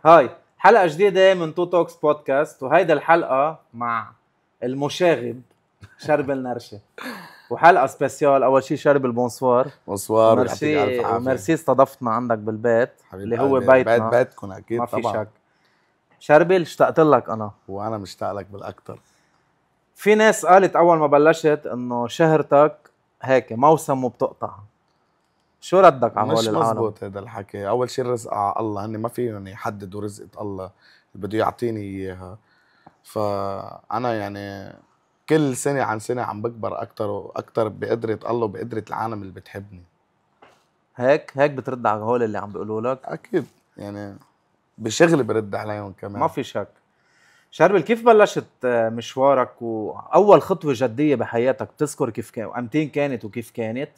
هاي حلقة جديدة من تو توكس بودكاست، وهيدا الحلقة مع المشاغب شرب النرشة، وحلقة سبيسيال. أول شي شرب البونسوار. بونسوار ويعطيك ألف عافية. وميرسي استضفتنا عندك بالبيت حبيب اللي هو قلبي. بيتنا. بيتكم أكيد ما في طبعا. شك. شربل اشتقت لك أنا، وأنا مشتاق لك بالأكتر. في ناس قالت أول ما بلشت إنه شهرتك هيك موسم وبتقطع، شو ردك على هول مش العالم؟ مزبوط هذا الحكي. أول شي الرزق على الله، هن ما فيهم يحددوا رزقة الله اللي بده يعطيني إياها. فأنا يعني كل سنة عن سنة عم بكبر أكتر وأكتر بقدرة الله وبقدرة العالم اللي بتحبني. هيك بترد على هول اللي عم بيقولوا لك؟ أكيد يعني بشغلي برد عليهم كمان. ما في شك. شربل، كيف بلشت مشوارك وأول خطوة جدية بحياتك؟ بتذكر كيف كان أمتين كانت وكيف كانت؟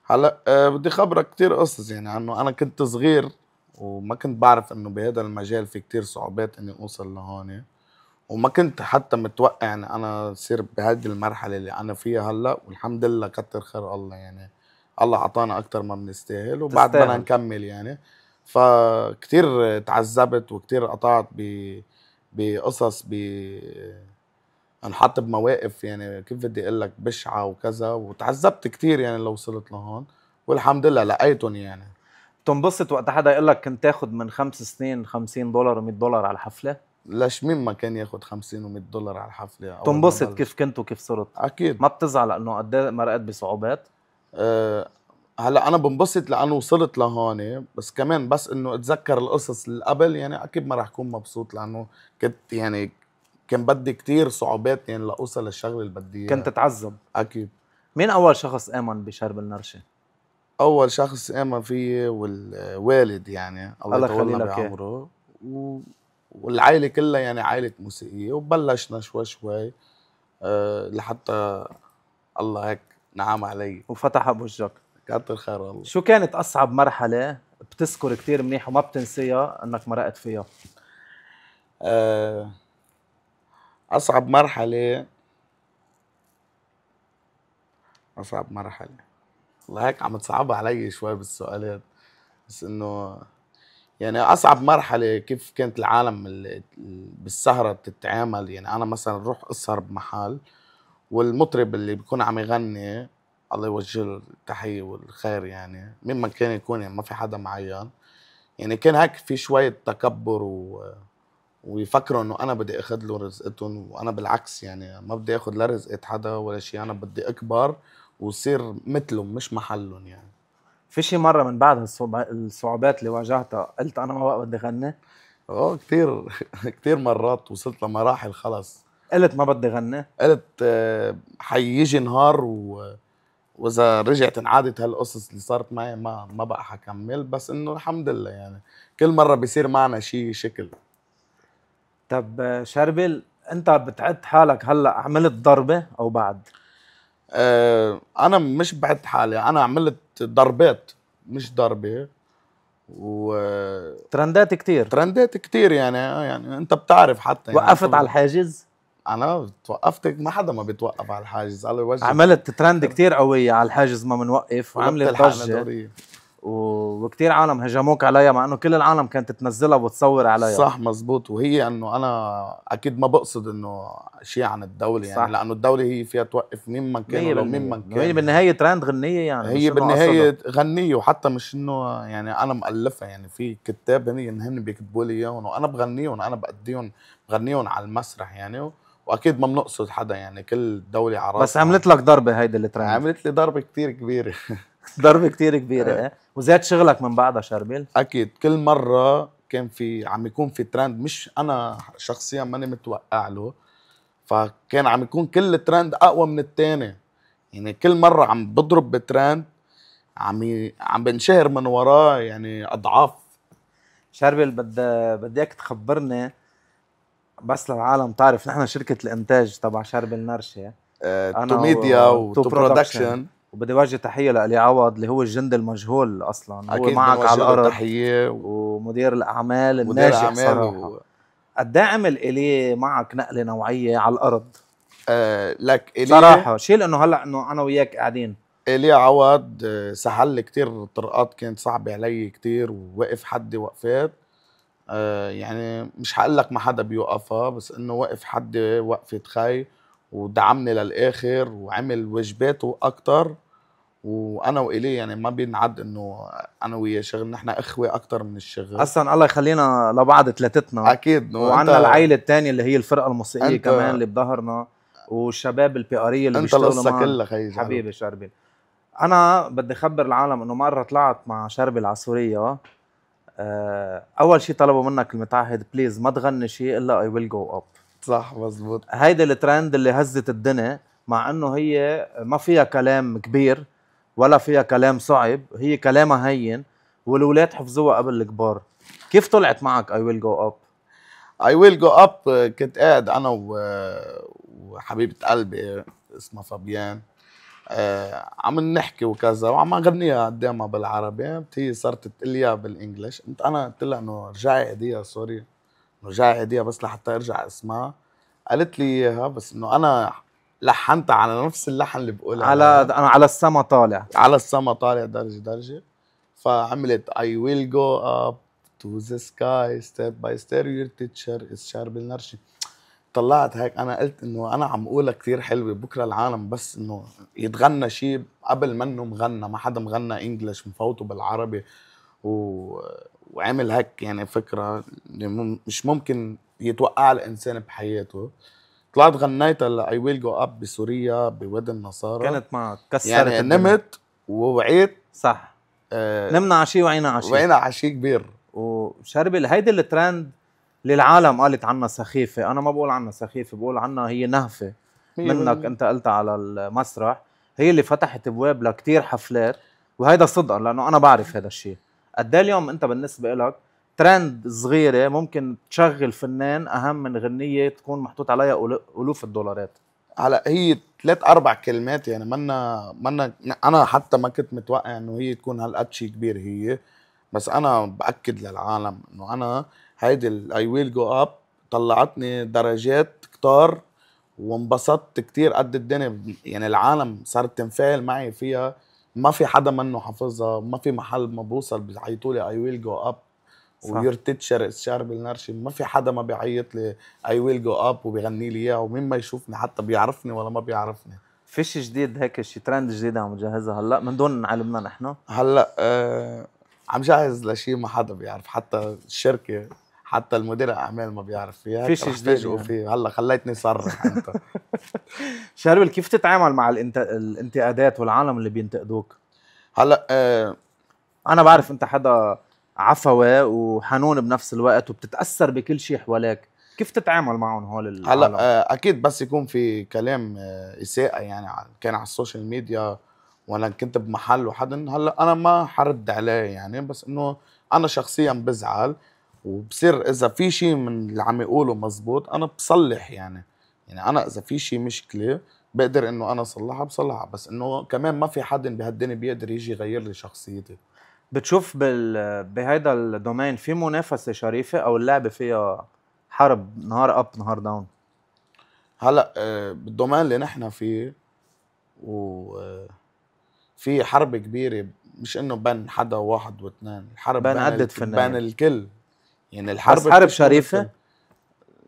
هلا بدي خبرك كتير قصص يعني عنه. أنا كنت صغير وما كنت بعرف إنه بهذا المجال في كتير صعوبات إني أوصل لهون، وما كنت حتى متوقع يعني أنا صير بهذه المرحلة اللي أنا فيها هلا. والحمد لله كتر خير الله، يعني الله عطانا أكتر ما بنستاهل وبعد بدنا نكمل يعني. فكتير تعذبت وكتير قطعت بقصص انحط بمواقف يعني كيف بدي اقول لك بشعة وكذا، وتعذبت كتير يعني لو وصلت لهون. والحمد لله لقيتهم يعني. بتنبسط وقت حدا يقول لك كنت تاخد من 5 سنين $50 و$100 على الحفلة؟ ليش مين ما كان ياخد 50 و$100 على الحفلة أول ما بتنبسط بلش. كيف كنت وكيف صرت؟ أكيد. ما بتزعل لأنه قد ايه مرقت بصعوبات؟ هلا انا بنبسط لانه وصلت لهون، بس كمان بس انه اتذكر القصص اللي قبل يعني اكيد ما راح اكون مبسوط، لانه كنت يعني كان بدي كتير صعوبات يعني لاوصل للشغله اللي بدي اياها. كنت تتعذب. اكيد. مين أول شخص آمن بشرب النرشة؟ اول شخص امن فيي والوالد يعني الله يخلي يطول لك إياه. بعمره والعائله كلها يعني عائله موسيقيه، وبلشنا شوي شوي لحتى الله هيك نعم علي وفتح بوجهك. كتر خير الله. شو كانت أصعب مرحلة بتذكر كتير منيح وما بتنسيها إنك مرقت فيها؟ أه أصعب مرحلة والله هيك عم تصعب علي شوي بالسؤالات. بس إنه يعني أصعب مرحلة كيف كانت العالم بالسهرة تتعامل. يعني أنا مثلا روح أسهر بمحل، والمطرب اللي بيكون عم يغني الله يوجه له التحية والخير يعني مين ما كان يكون، يعني ما في حدا معين، يعني كان هيك في شوية تكبر ويفكروا انه انا بدي اخذ له رزقتهم، وانا بالعكس يعني ما بدي اخذ لا رزقة حدا ولا شيء. انا بدي اكبر وصير مثلهم مش محلهم يعني. في شي مرة من بعد الصعوبات اللي واجهتها قلت أنا ما بقى بدي غني؟ كتير كتير مرات وصلت لمراحل خلص قلت ما بدي غني؟ قلت حيجي نهار واذا رجعت انعادت هالقصص اللي صارت معي ما بقى حكمل. بس انه الحمد لله يعني كل مرة بيصير معنا شيء شكل. طب شربل، انت بتعد حالك هلا عملت ضربة او بعد؟ انا مش بعد حالي، انا عملت ضربات مش ضربة. و ترندات كتير. ترندات كتير يعني انت بتعرف حتى يعني وقفت على الحاجز؟ انا توقفت، ما حدا ما بيتوقف على الحاجز الله يوجه. عملت ترند كتير قوية على الحاجز ما منوقف، وعملت ضجة دورية. وكتير عالم هجموك عليها، مع انه كل العالم كانت تنزلها وتصور عليها. صح مزبوط. وهي انه انا اكيد ما بقصد انه شيء عن الدولة يعني. صح. لانه الدولة هي فيها توقف مين ما كان ولو مين ما كان. هي بالنهاية ترند غنية يعني، هي بالنهاية غنية، وحتى مش انه يعني انا مؤلفة، يعني في كتاب هن بيكتبوا لي اياهم وانا بغنيهم، انا بغنيهم على المسرح يعني. واكيد ما بنقصد حدا يعني، كل دولة على راسها. بس عملت لك ضربة هيدي الترند. عملت لي ضربة كتير كبيرة. ضربة كتير كبيرة. وزاد شغلك من بعدها شربل؟ اكيد كل مرة كان عم يكون في ترند مش انا شخصيا ماني متوقع له، فكان عم يكون كل ترند اقوى من التاني. يعني كل مرة عم بضرب بترند عم بنشهر من وراه يعني اضعاف. شربل، بدي اياك تخبرني بس للعالم تعرف نحن شركة الانتاج تبع شربل نرشة. تو ميديا وتو برودكشن. وبدي وجه تحية لألي عوض اللي هو الجندي المجهول أصلا. هو أكيد معك على الأرض. تحية ومدير الأعمال الناجح صراحة. قد ايه عمل إلي معك نقلة نوعية على الأرض؟ لك إلي صراحة شيل إنه هلأ إنه أنا وياك قاعدين. إلي عوض سهل كتير طرقات كانت صعبة علي كتير، ووقف حدي وقفات. يعني مش هقول لك ما حدا بيوقفها، بس انه وقف حدي وقفة خي ودعمني للاخر وعمل واجباته اكتر. وانا واليه يعني ما بينعد انه انا وياه شغل، نحن اخوه اكتر من الشغل. اصلا الله يخلينا لبعض ثلاثتنا. اكيد انه وعنا انت العيلة التانية اللي هي الفرقة الموسيقية كمان انت اللي بظهرنا، والشباب البي ارية اللي انت بيشتغلوا القصه معنا. كلها خيي جعله. حبيبي شربل، انا بدي اخبر العالم انه مرة طلعت مع شربل على سوريا. اول شيء طلبوا منك المتعهد بليز ما تغني شيء الا اي ويل جو اب. صح مزبوط. هيدا الترند اللي هزت الدنيا، مع انه هي ما فيها كلام كبير ولا فيها كلام صعب، هي كلامها هين والولاد حفظوها قبل الكبار. كيف طلعت معك اي ويل جو اب؟ اي ويل جو اب كنت قاعد انا وحبيبه قلبي اسمها فابيان، عم نحكي وكذا وعم اغنيها قدامها بالعربي، هي صارت تقول لي بالانجلش. انا قلت لها انه رجعي عيديها سوري، رجعي عيديها بس لحتى ارجع اسمعها. قالت لي اياها بس انه انا لحنتها على نفس اللحن اللي بقول على عليها، انا على السما طالع. على السما طالع درجة درجة. فعملت I will go up to the sky step by step your teacher is شارب النرشي. طلعت هيك انا قلت انه انا عم اقولها كثير حلوه، بكره العالم بس انه يتغنى شيء قبل منه مغنى، ما حدا مغنى انجلش مفوته بالعربي وعمل هيك يعني فكره مش ممكن يتوقع الانسان بحياته. طلعت غنيتها لاي ويل جو اب بسوريا بوادي النصارى، كانت معك كسرت يعني الدنيا. نمت ووعيت. صح. نمنا على شيء وعينا على شيء. وعينا على شيء كبير. وشربل هيدي الترند اللي العالم قالت عنها سخيفة، أنا ما بقول عنها سخيفة، بقول عنها هي نهفة منك. أنت قلتها على المسرح، هي اللي فتحت بواب لكتير حفلات، وهيدا صدقا لأنه أنا بعرف هذا الشيء. قد ايه اليوم أنت بالنسبة لك ترند صغيرة ممكن تشغل فنان أهم من غنية تكون محطوط عليها ألوف الدولارات؟ هلا هي 3-4 كلمات يعني منا انا حتى ما كنت متوقع انه هي تكون هالقد شيء كبير هي. بس انا باكد للعالم انه انا هيدي الاي ويل جو اب طلعتني درجات كتار وانبسطت كتير قد الدنيا. يعني العالم صارت تنفعل معي فيها، ما في حدا منه حافظها، ما في محل ما بوصل بيعيطوا لي اي ويل جو اب ويور تيتشر شارب النرشي، ما في حدا ما بيعيط لي اي ويل جو اب وبيغني لي اياها، ومين ما يشوفني حتى بيعرفني ولا ما بيعرفني. فيش جديد هيك شي ترند جديد عم تجهزها هلا من دون علمنا نحن؟ هلا عم جهز لشيء ما حدا بيعرف، حتى الشركه حتى المدير الاعمال ما بيعرف فيها. فيش جديد يعني. فيه هلا خليتني صرح انت. شربل كيف تتعامل مع الانتقادات والعالم اللي بينتقدوك؟ هلا انا بعرف انت حدا عفوي وحنون بنفس الوقت وبتتاثر بكل شيء حواليك، كيف تتعامل معهم هول العالم؟ هلا اكيد بس يكون في كلام اساءه يعني كان على السوشيال ميديا وانا كنت بمحل وحدا، هلا انا ما حرد عليه يعني، بس انه انا شخصيا بزعل وبصير اذا في شيء من اللي عم يقوله مزبوط انا بصلح يعني انا اذا في شيء مشكله بقدر انه انا اصلحها بصلحها، بس انه كمان ما في حدا بهالدنيا بيقدر يجي يغير لي شخصيتي. بتشوف بهيدا الدومين في منافسه شريفه او اللعبه فيها حرب نهار اب نهار داون؟ هلا بالدومين اللي نحن فيه وفي حرب كبيره، مش انه بين حدا واحد واثنين، الحرب بين عدة فنانين، بين الكل يعني. الحرب بس حرب شريفه؟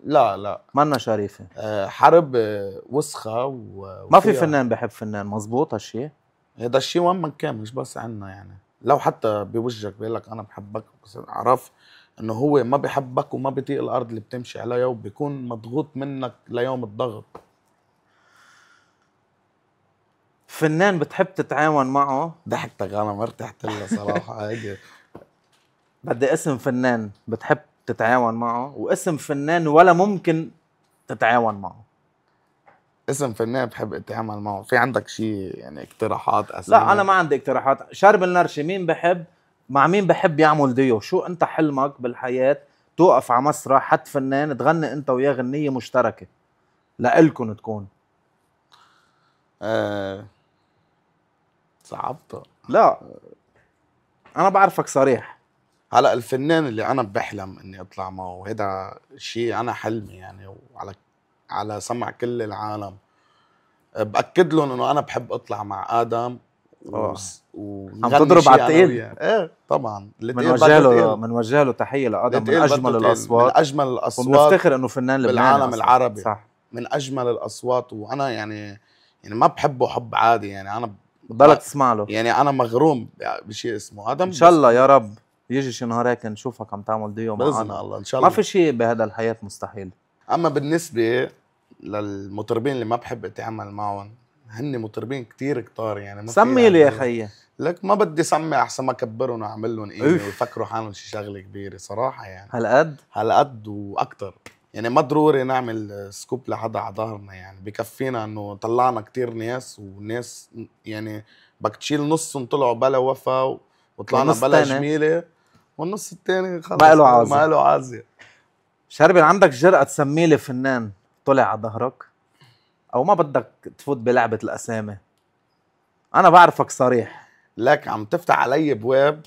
لا منا شريفه. حرب وسخه ما في فنان بحب فنان، مزبوط هالشيء؟ هذا الشيء وين ما كان مش بس عنا يعني، لو حتى بوجهك بيقول لك انا بحبك بس عرف انه هو ما بحبك وما بيطيق الارض اللي بتمشي عليها وبيكون مضغوط منك ليوم الضغط. فنان بتحب تتعاون معه؟ ضحكتك انا ما ارتحت لها صراحه. هيدي بدي اسم فنان بتحب تتعاون معه واسم فنان ولا ممكن تتعاون معه. اسم فنان بحب اتعامل معه، في عندك شيء يعني اقتراحات اسامي؟ لا انا ما عندي اقتراحات. شارب النرشي مين بحب، مع مين بحب يعمل ديو؟ شو انت حلمك بالحياة؟ توقف على مسرح حد فنان تغني انت وياه غنية مشتركة لإلكن تكون. صعبتها. لا انا بعرفك صريح. هلا الفنان اللي انا بحلم اني اطلع معه وهذا شيء انا حلمي يعني، وعلى سمع كل العالم باكد لهم انه انا بحب اطلع مع ادم عم تضرب على التقيل. ايه طبعا. منوجه له تحيه لادم، من اجمل الاصوات، من اجمل الاصوات، وبنفتخر انه فنان لبناني بالعالم العربي. صح، من اجمل الاصوات. وانا يعني ما بحبه حب عادي، يعني انا بضلك تسمع له. يعني انا مغروم بشيء اسمه ادم. ان شاء الله يا رب يجي شي نهار هيك نشوفك عم تعمل ديو معنا باذن الله. ان شاء الله ما في شيء بهذا الحياه مستحيل. اما بالنسبه للمطربين اللي ما بحب اتعامل معهم، هن مطربين كتير كتار يعني. ما سمي لي يا خيي. لك ما بدي سمي احسن ما اكبرهم واعمل لهم قيمه ويفكروا حالهم شي شغله كبيره صراحه يعني. هالقد واكثر يعني. ما ضروري نعمل سكوب لحدا على ظهرنا يعني. بكفينا انه طلعنا كتير ناس، وناس يعني بدك تشيل نصهم طلعوا بلا وفا وطلعنا بلا جميله، والنص الثاني خلص ما له عازه. شربل، عندك جرأة تسمي لي فنان طلع على ظهرك؟ او ما بدك تفوت بلعبه الاسامي؟ انا بعرفك صريح. لك عم تفتح علي بواب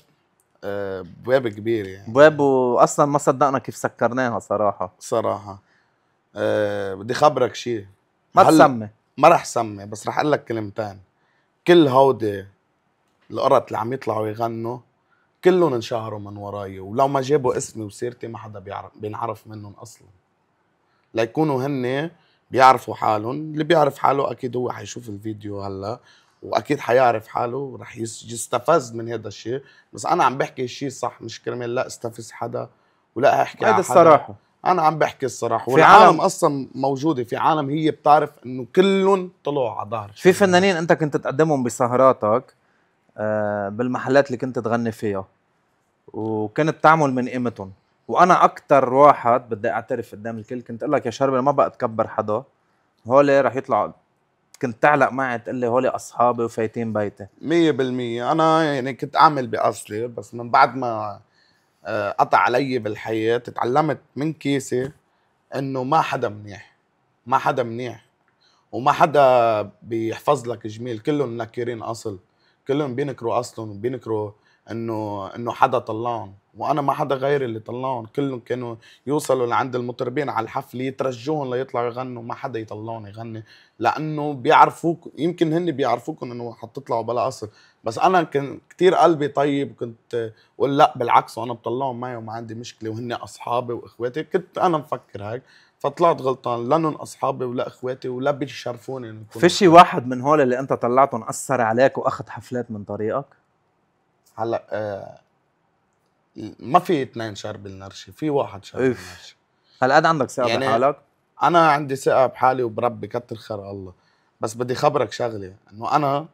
كبير يعني. بواب، واصلا ما صدقنا كيف سكرناها صراحه. بدي خبرك شيء. ما تسمي. ما رح سمي، بس رح اقول لك كلمتين. كل هودي القرط اللي عم يطلعوا يغنوا كلهم انشهروا من وراي، ولو ما جابوا اسمي وسيرتي ما حدا بينعرف منهم اصلا. ليكونوا هن بيعرفوا حالهم. اللي بيعرف حاله اكيد هو حيشوف الفيديو هلا، واكيد حيعرف حاله ورح يستفز من هذا الشيء. بس انا عم بحكي الشيء صح، مش كرمال لا استفز حدا ولا احكي على حدا. الصراحه انا عم بحكي الصراحه. والعالم اصلا موجوده، في عالم هي بتعرف انه كلهم طلعوا على ظهر. في فنانين انت كنت تقدمهم بسهراتك بالمحلات اللي كنت تغني فيها، وكنت تعمل من قيمتهم. وانا اكتر واحد بدي اعترف قدام الكل كنت اقول لك يا شربل ما بقى اتكبر حدا، هولي رح يطلعوا. كنت تعلق معي تقول لي هولي اصحابي وفايتين بيتي. 100%. انا يعني كنت اعمل باصلي، بس من بعد ما قطع علي بالحياه تعلمت من كيسي انه ما حدا منيح، ما حدا منيح، وما حدا بيحفظ لك جميل. كلهم منكرين اصل، كلهم بينكروا اصلهم وبينكروا انه حدا طلعهم. وانا ما حدا غيري اللي طلعهم. كلهم كانوا يوصلوا لعند المطربين على الحفله يترجوهم ليطلعوا يغنوا، ما حدا يطلعهم يغني، لانه بيعرفوك. يمكن هن بيعرفوكم انه حتطلعوا بلا اصل. بس انا كان كتير قلبي طيب، كنت اقول لا بالعكس، وانا بطلعهم معي وما عندي مشكله، وهن اصحابي واخواتي. كنت انا مفكر هيك، فطلعت غلطان. لانهم اصحابي ولا اخواتي ولا بيشرفوني انه في شي واحد من هول اللي انت طلعتهم اثر عليك واخذ حفلات من طريقك؟ هلا ما في اثنين شربل نرشي، في واحد شربل نرشي. هالقد عندك ثقة يعني بحالك؟ انا عندي ثقة بحالي وبربي كتر خير الله. بس بدي خبرك شغلة، انه انا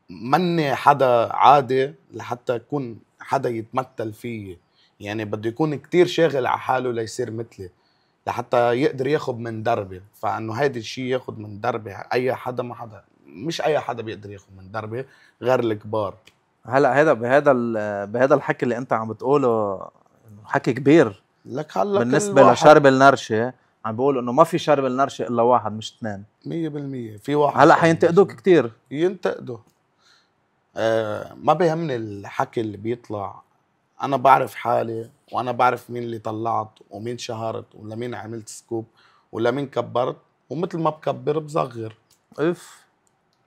مني حدا عادي لحتى يكون حدا يتمثل فيي. يعني بده يكون كتير شاغل على حاله ليصير مثلي، لحتى يقدر ياخد من دربي. فانه هيدا الشيء ياخد من دربي اي حدا، ما حدا، مش اي حدا بيقدر ياخد من دربي غير الكبار. هلا هذا بهذا الحكي اللي انت عم بتقوله حكي كبير. لك هلا بالنسبه لشرب النرشه عم بيقولوا انه ما في شرب النرشه الا واحد مش اثنين. 100% في واحد. هلا حينتقدوك كثير. ينتقدوا. ما بيهمني الحكي اللي بيطلع. انا بعرف حالي، وانا بعرف مين اللي طلعت ومين شهرت ولا مين عملت سكوب ولا مين كبرت. ومثل ما بكبر بصغر.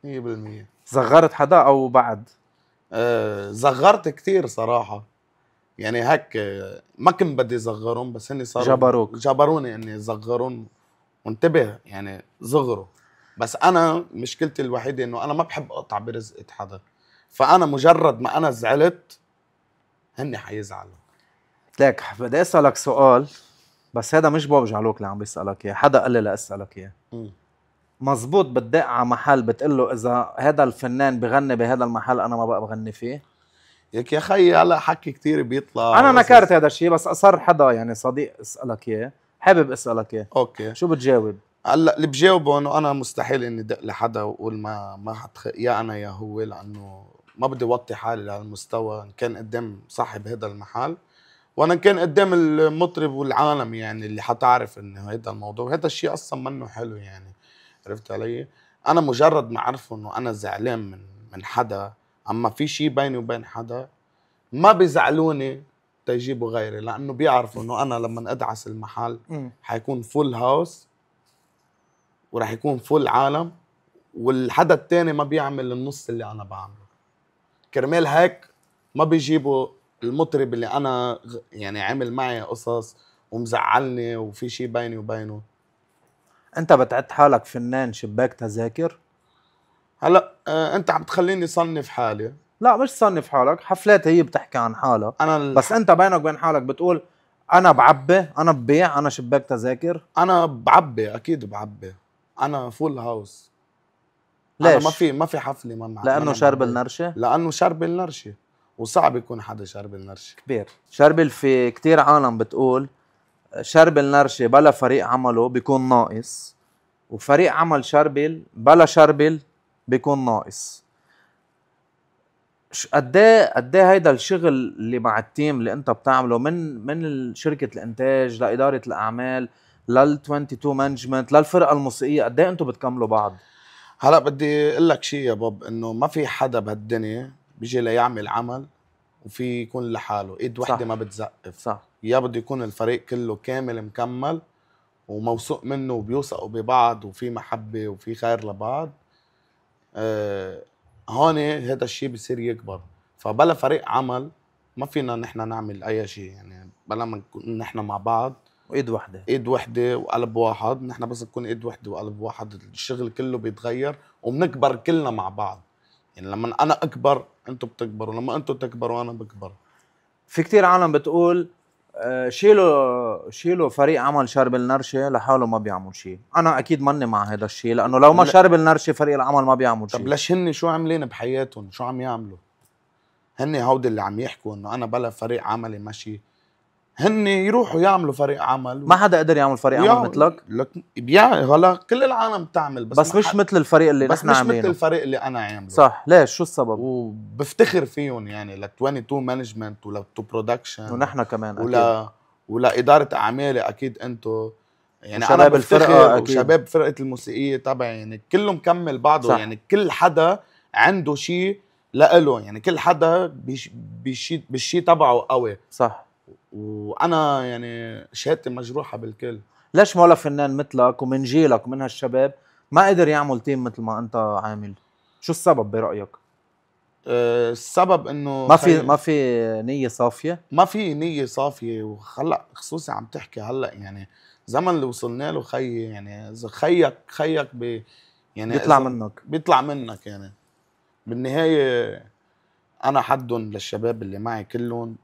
100%. صغرت حدا او بعد؟ صغرت كتير صراحة. يعني هيك ما كنت بدي صغرهم، بس هني صاروا جبروني اني صغرهم. وانتبه يعني صغروا. بس انا مشكلتي الوحيدة انه انا ما بحب اقطع برزقة حدا. فانا مجرد ما انا زعلت هني حيزعلوا. ليك بدي اسألك سؤال، بس هذا مش بوب جعلوك اللي عم بيسألك اياه، حدا قال لي لأسألك اياه. مزبوط بتدق على محل بتقول له اذا هذا الفنان بغني بهذا المحل انا ما بقى بغني فيه؟ يا خيي هلا حكي كتير بيطلع. انا نكرت هذا الشيء، بس اصر حدا يعني صديق اسألك اياه، حابب اسألك اياه. اوكي شو بتجاوب؟ هلا اللي بجاوبه انه انا مستحيل اني دق لحدا واقول ما يا انا يا هو، لانه ما بدي وطي حالي لهالمستوى. ان كان قدام صاحب هذا المحل، وانا كان قدام المطرب والعالم يعني اللي حتعرف انه هذا الموضوع. هذا الشيء اصلا منه حلو يعني. عرفت علي؟ انا مجرد ما اعرف انه انا زعلان من حدا، اما في شيء بيني وبين حدا، ما بيزعلوني تيجيبوا غيري، لانه بيعرفوا انه انا لما ادعس المحل حيكون فول هاوس وراح يكون فول عالم، والحدا التاني ما بيعمل النص اللي انا بعمله. كرمال هيك ما بيجيبوا المطرب اللي انا يعني عامل معي قصص ومزعلني وفي شيء بيني وبينه. انت بتعد حالك فنان شباك تذاكر؟ هلا انت عم تخليني صنف حالي. لا مش صنف حالك، حفلات هي بتحكي عن حالها. بس انت بينك وبين حالك بتقول انا بعبي، انا ببيع، انا شباك تذاكر. انا بعبي، اكيد بعبي، انا فول هاوس. ليش؟ انا ما في حفله ما لانه شرب النرشه. لانه شرب النرشه، وصعب يكون حدا شرب النرشه كبير. شربل في كتير عالم بتقول شرب النرشه بلا فريق عمله بيكون ناقص، وفريق عمل شربل بلا شربل بيكون ناقص. قد ايه هيدا الشغل اللي مع التيم اللي انت بتعمله من شركه الانتاج لاداره الاعمال لل 22 مانجمنت للفرقه الموسيقيه، قد ايه انتم بتكملوا بعض؟ هلا بدي اقول لك شيء يا بوب، انه ما في حدا بهالدنيا بيجي ليعمل عمل وفي يكون لحاله، ايد وحده ما بتزقف. صح. يا بده يكون الفريق كله كامل مكمل وموثوق منه وبيوثقوا ببعض وفي محبه وفي خير لبعض. هون هذا الشيء بصير يكبر. فبلا فريق عمل ما فينا نحن نعمل اي شيء، يعني بلا ما نكون نحن مع بعض وايد وحده، ايد وحده وقلب واحد. نحن بس نكون ايد وحده وقلب واحد الشغل كله بيتغير وبنكبر كلنا مع بعض. يعني لما انا اكبر انتم بتكبروا، لما انتم تكبروا انا بكبر. في كتير عالم بتقول شيلوا فريق عمل شرب النرشه لحاله ما بيعمل شيء. انا اكيد ماني مع هذا الشيء، لانه لو ما شرب النرشه فريق العمل ما بيعمل شيء. طب ليش هن شو عاملين بحياتهم؟ شو عم يعملوا؟ هن هودي اللي عم يحكوا انه انا بلا فريق عملي ماشي، هن يروحوا يعملوا فريق عمل. ما حدا قدر يعمل فريق عمل مثلك. هلا كل العالم بتعمل، بس مش مثل الفريق اللي نحن عاملينه. بس مش مثل الفريق اللي انا عامله. صح. ليش؟ شو السبب؟ وبفتخر فيهم يعني ل 22 مانجمنت ولا 2 برودكشن ونحن كمان ولا اداره اعمالي اكيد انتو، يعني وشباب الفرقه وشباب فرقه الموسيقيه تبعي، يعني كله مكمل بعضه. صح. يعني كل حدا عنده شيء لإله، يعني كل حدا بالشيء تبعه قوي. صح. وانا يعني شهادتي مجروحه بالكل. ليش ما ولا فنان مثلك ومن جيلك ومن هالشباب ما قدر يعمل تيم مثل ما انت عامل؟ شو السبب برايك؟ السبب انه ما في نيه صافيه. ما في نيه صافيه. وهلا خصوصي عم تحكي هلا، يعني زمن اللي وصلنا له خيي، يعني اذا خيك يعني بيطلع منك يعني بالنهايه. انا حدهم للشباب اللي معي كلهم،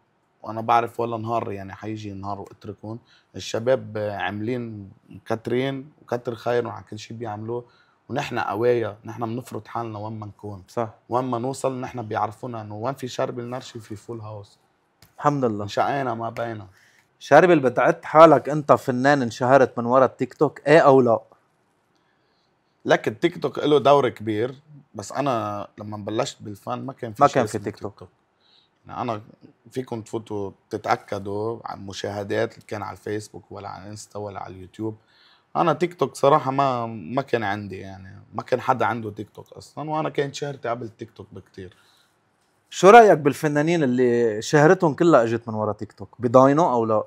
وانا بعرف ولا نهار يعني حيجي نهار واتركهم. الشباب عاملين مكترين وكتر خيرهم على كل شيء بيعملوه، ونحن قوايا، نحن بنفرض حالنا وين ما نكون. صح. وين ما نوصل نحن بيعرفونا انه وين في شرب النرشي في فول هاوس. الحمد لله. شقينا ما بينا. شربل بتعد حالك انت فنان انشهرت من ورا التيك توك، ايه او لا؟ لك التيك توك له دور كبير، بس انا لما بلشت بالفن ما كان في تيك توك. يعني انا فيكم تفوتوا تتاكدوا عن مشاهدات اللي كان على الفيسبوك ولا على الانستا ولا على اليوتيوب. انا تيك توك صراحه ما كان عندي، يعني ما كان حدا عنده تيك توك اصلا، وانا كانت شهرتي قبل تيك توك بكتير. شو رايك بالفنانين اللي شهرتهم كلها اجت من ورا تيك توك؟ بضاينوا او لا؟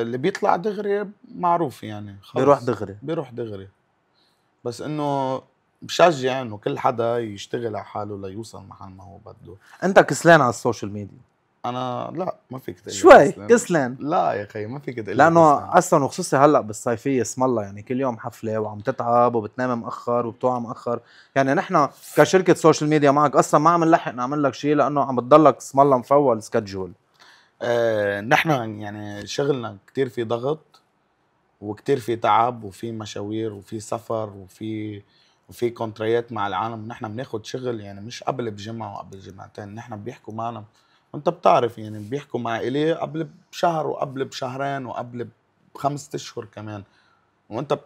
اللي بيطلع دغري معروف يعني خلص بيروح دغري. بس انه بشجع انه كل حدا يشتغل على حاله ليوصل محل ما هو بده. انت كسلان على السوشيال ميديا؟ انا لا، ما فيك تقول شوي كسلان. لا يا اخي ما فيك تقول، لانه اصلا وخصوصي هلا بالصيفيه اسم الله، يعني كل يوم حفله وعم تتعب وبتنام مأخر وبتوعى مأخر. يعني نحن كشركه سوشيال ميديا معك اصلا ما عم نلحق نعمل لك شيء، لانه عم بتضلك اسم الله مفول سكجول. نحن يعني شغلنا كتير في ضغط وكتير في تعب وفي مشاوير وفي سفر وفي كونتريات مع العالم. نحن بناخد شغل يعني مش قبل بجمعة وقبل جمعتين. نحن بيحكوا معنا، وانت بتعرف يعني بيحكوا مع إلي قبل بشهر وقبل بشهرين وقبل ب5 أشهر كمان. وانت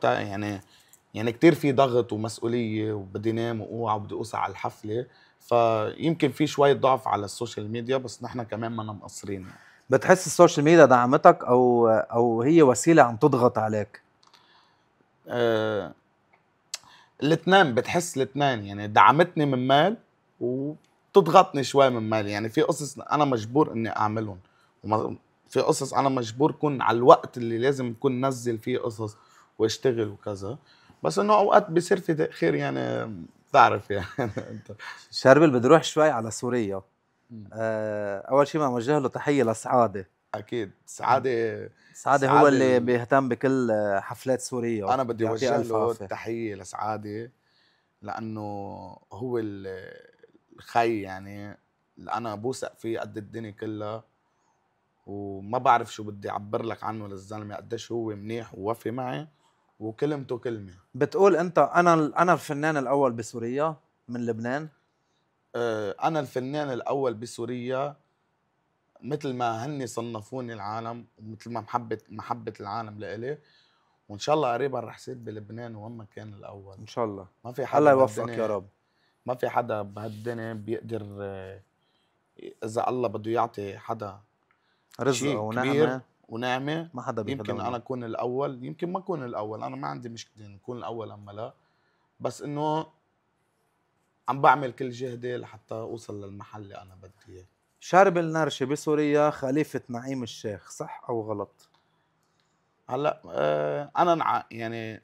يعني كتير في ضغط ومسؤولية، وبدي نام وأوعى وبدي أوصل على الحفلة. فيمكن في شوية ضعف على السوشيال ميديا، بس نحن كمان ما مقصرين يعني. بتحس السوشيال ميديا دعمتك او هي وسيله عم تضغط عليك؟ الاثنين، بتحس الاثنين. يعني دعمتني من مال وتضغطني شوي من مال. يعني في قصص انا مجبور اني اعملهم، في قصص انا مجبور كون على الوقت اللي لازم كون نزل فيه قصص واشتغل وكذا. بس انه اوقات بيصير في تاخير يعني، بتعرف يعني. انت شربل بدي روح شوي على سوريا. اول شيء ما اوجه له تحيه لسعاده. اكيد سعاده. سعاده هو سعاده اللي بيهتم بكل حفلات سوريا، انا بدي يعطيه اوجه الف له عافيه. التحيه لسعاده، لانه هو الخي يعني اللي انا بوثق فيه قد الدنيا كلها، وما بعرف شو بدي اعبر لك عنه للزلمه قديش هو منيح ووفي معي، وكلمته كلمه. بتقول انت انا الفنان الاول بسوريا من لبنان؟ انا الفنان الاول بسوريا مثل ما هني صنفوني العالم، ومثل ما محبه العالم لإلي، وان شاء الله قريبا رح صير بلبنان وين ما كان الاول. ان شاء الله. ما في الله حدا يوفقك يا بهالدنيا، رب. ما في حدا بهالدنيا بيقدر اذا الله بده يعطي حدا رزقه شيء كبير ونعمه ونعمه. ما حدا يمكن انا بيهدونه. اكون الاول، يمكن ما اكون الاول، انا ما عندي مشكله نكون الاول اما لا، بس انه عم بعمل كل جهدي لحتى اوصل للمحل اللي انا بدي اياه. شارب النرشة بسوريا خليفة نعيم الشيخ، صح أو غلط؟ هلا انا يعني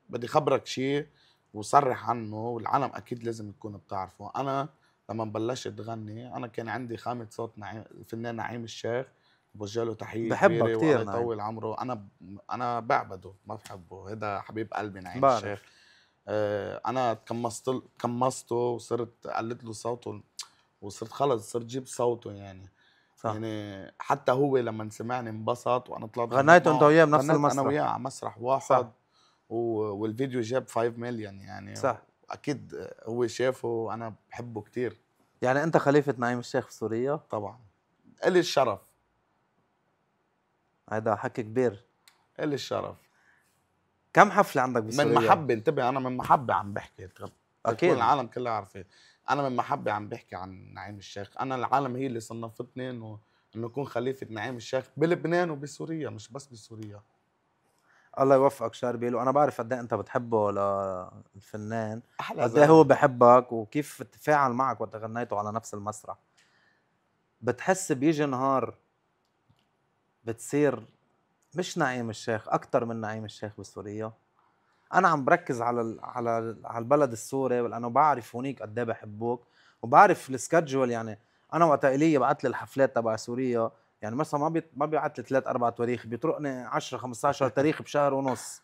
بدي خبرك شيء وصرح عنه، والعالم اكيد لازم تكون بتعرفه. انا لما بلشت غني انا كان عندي خامة صوت الفنان نعيم الشيخ، بوجه له تحية بحبها كبيرة والله كتير نعيم. يطول عمره. انا بعبده ما بحبه، هذا حبيب قلبي نعيم الشيخ. بعرف. انا كمسته وصرت قلت له صوته، وصرت خلص صرت جيب صوته يعني. صح. يعني حتى هو لما سمعني انبسط، وانا طلعت غنيت غنيتوا أنت معه، وياه بنفس غنيت انا المسرح. وياه على مسرح واحد. صح. والفيديو جاب 5 مليون يعني. صح. اكيد هو شافه وانا بحبه كتير. يعني أنت خليفة نعيم الشيخ بسوريا؟ طبعا الي الشرف. هذا حكي كبير. الي الشرف. كم حفلة عندك من بسوريا؟ محبه، انتبه، انا من محبه عم بحكي، تكون أكيد. العالم كلها عارفه. انا من محبه عم بحكي عن نعيم الشيخ. انا العالم هي اللي صنفتني انه اكون خليفه نعيم الشيخ بلبنان وبسوريا، مش بس بسوريا. الله يوفقك شاربيل، وأنا بعرف قد إيه أنت بتحبه للفنان، احلى قد إيه هو زلمه. بحبك، وكيف تفاعل معك وقت غنيته على نفس المسرح. بتحس بيجي نهار بتصير مش نعيم الشيخ، أكتر من نعيم الشيخ بسوريا؟ انا عم بركز على البلد السوري، لانه بعرف هونيك قد ايه بحبوك، وبعرف السكادجول. يعني انا وقت ايليا بعت لي الحفلات تبع سوريا، يعني مثلا ما بيبعت لي 3 4 تواريخ، بيطرقني 10 15 تاريخ بشهر ونص.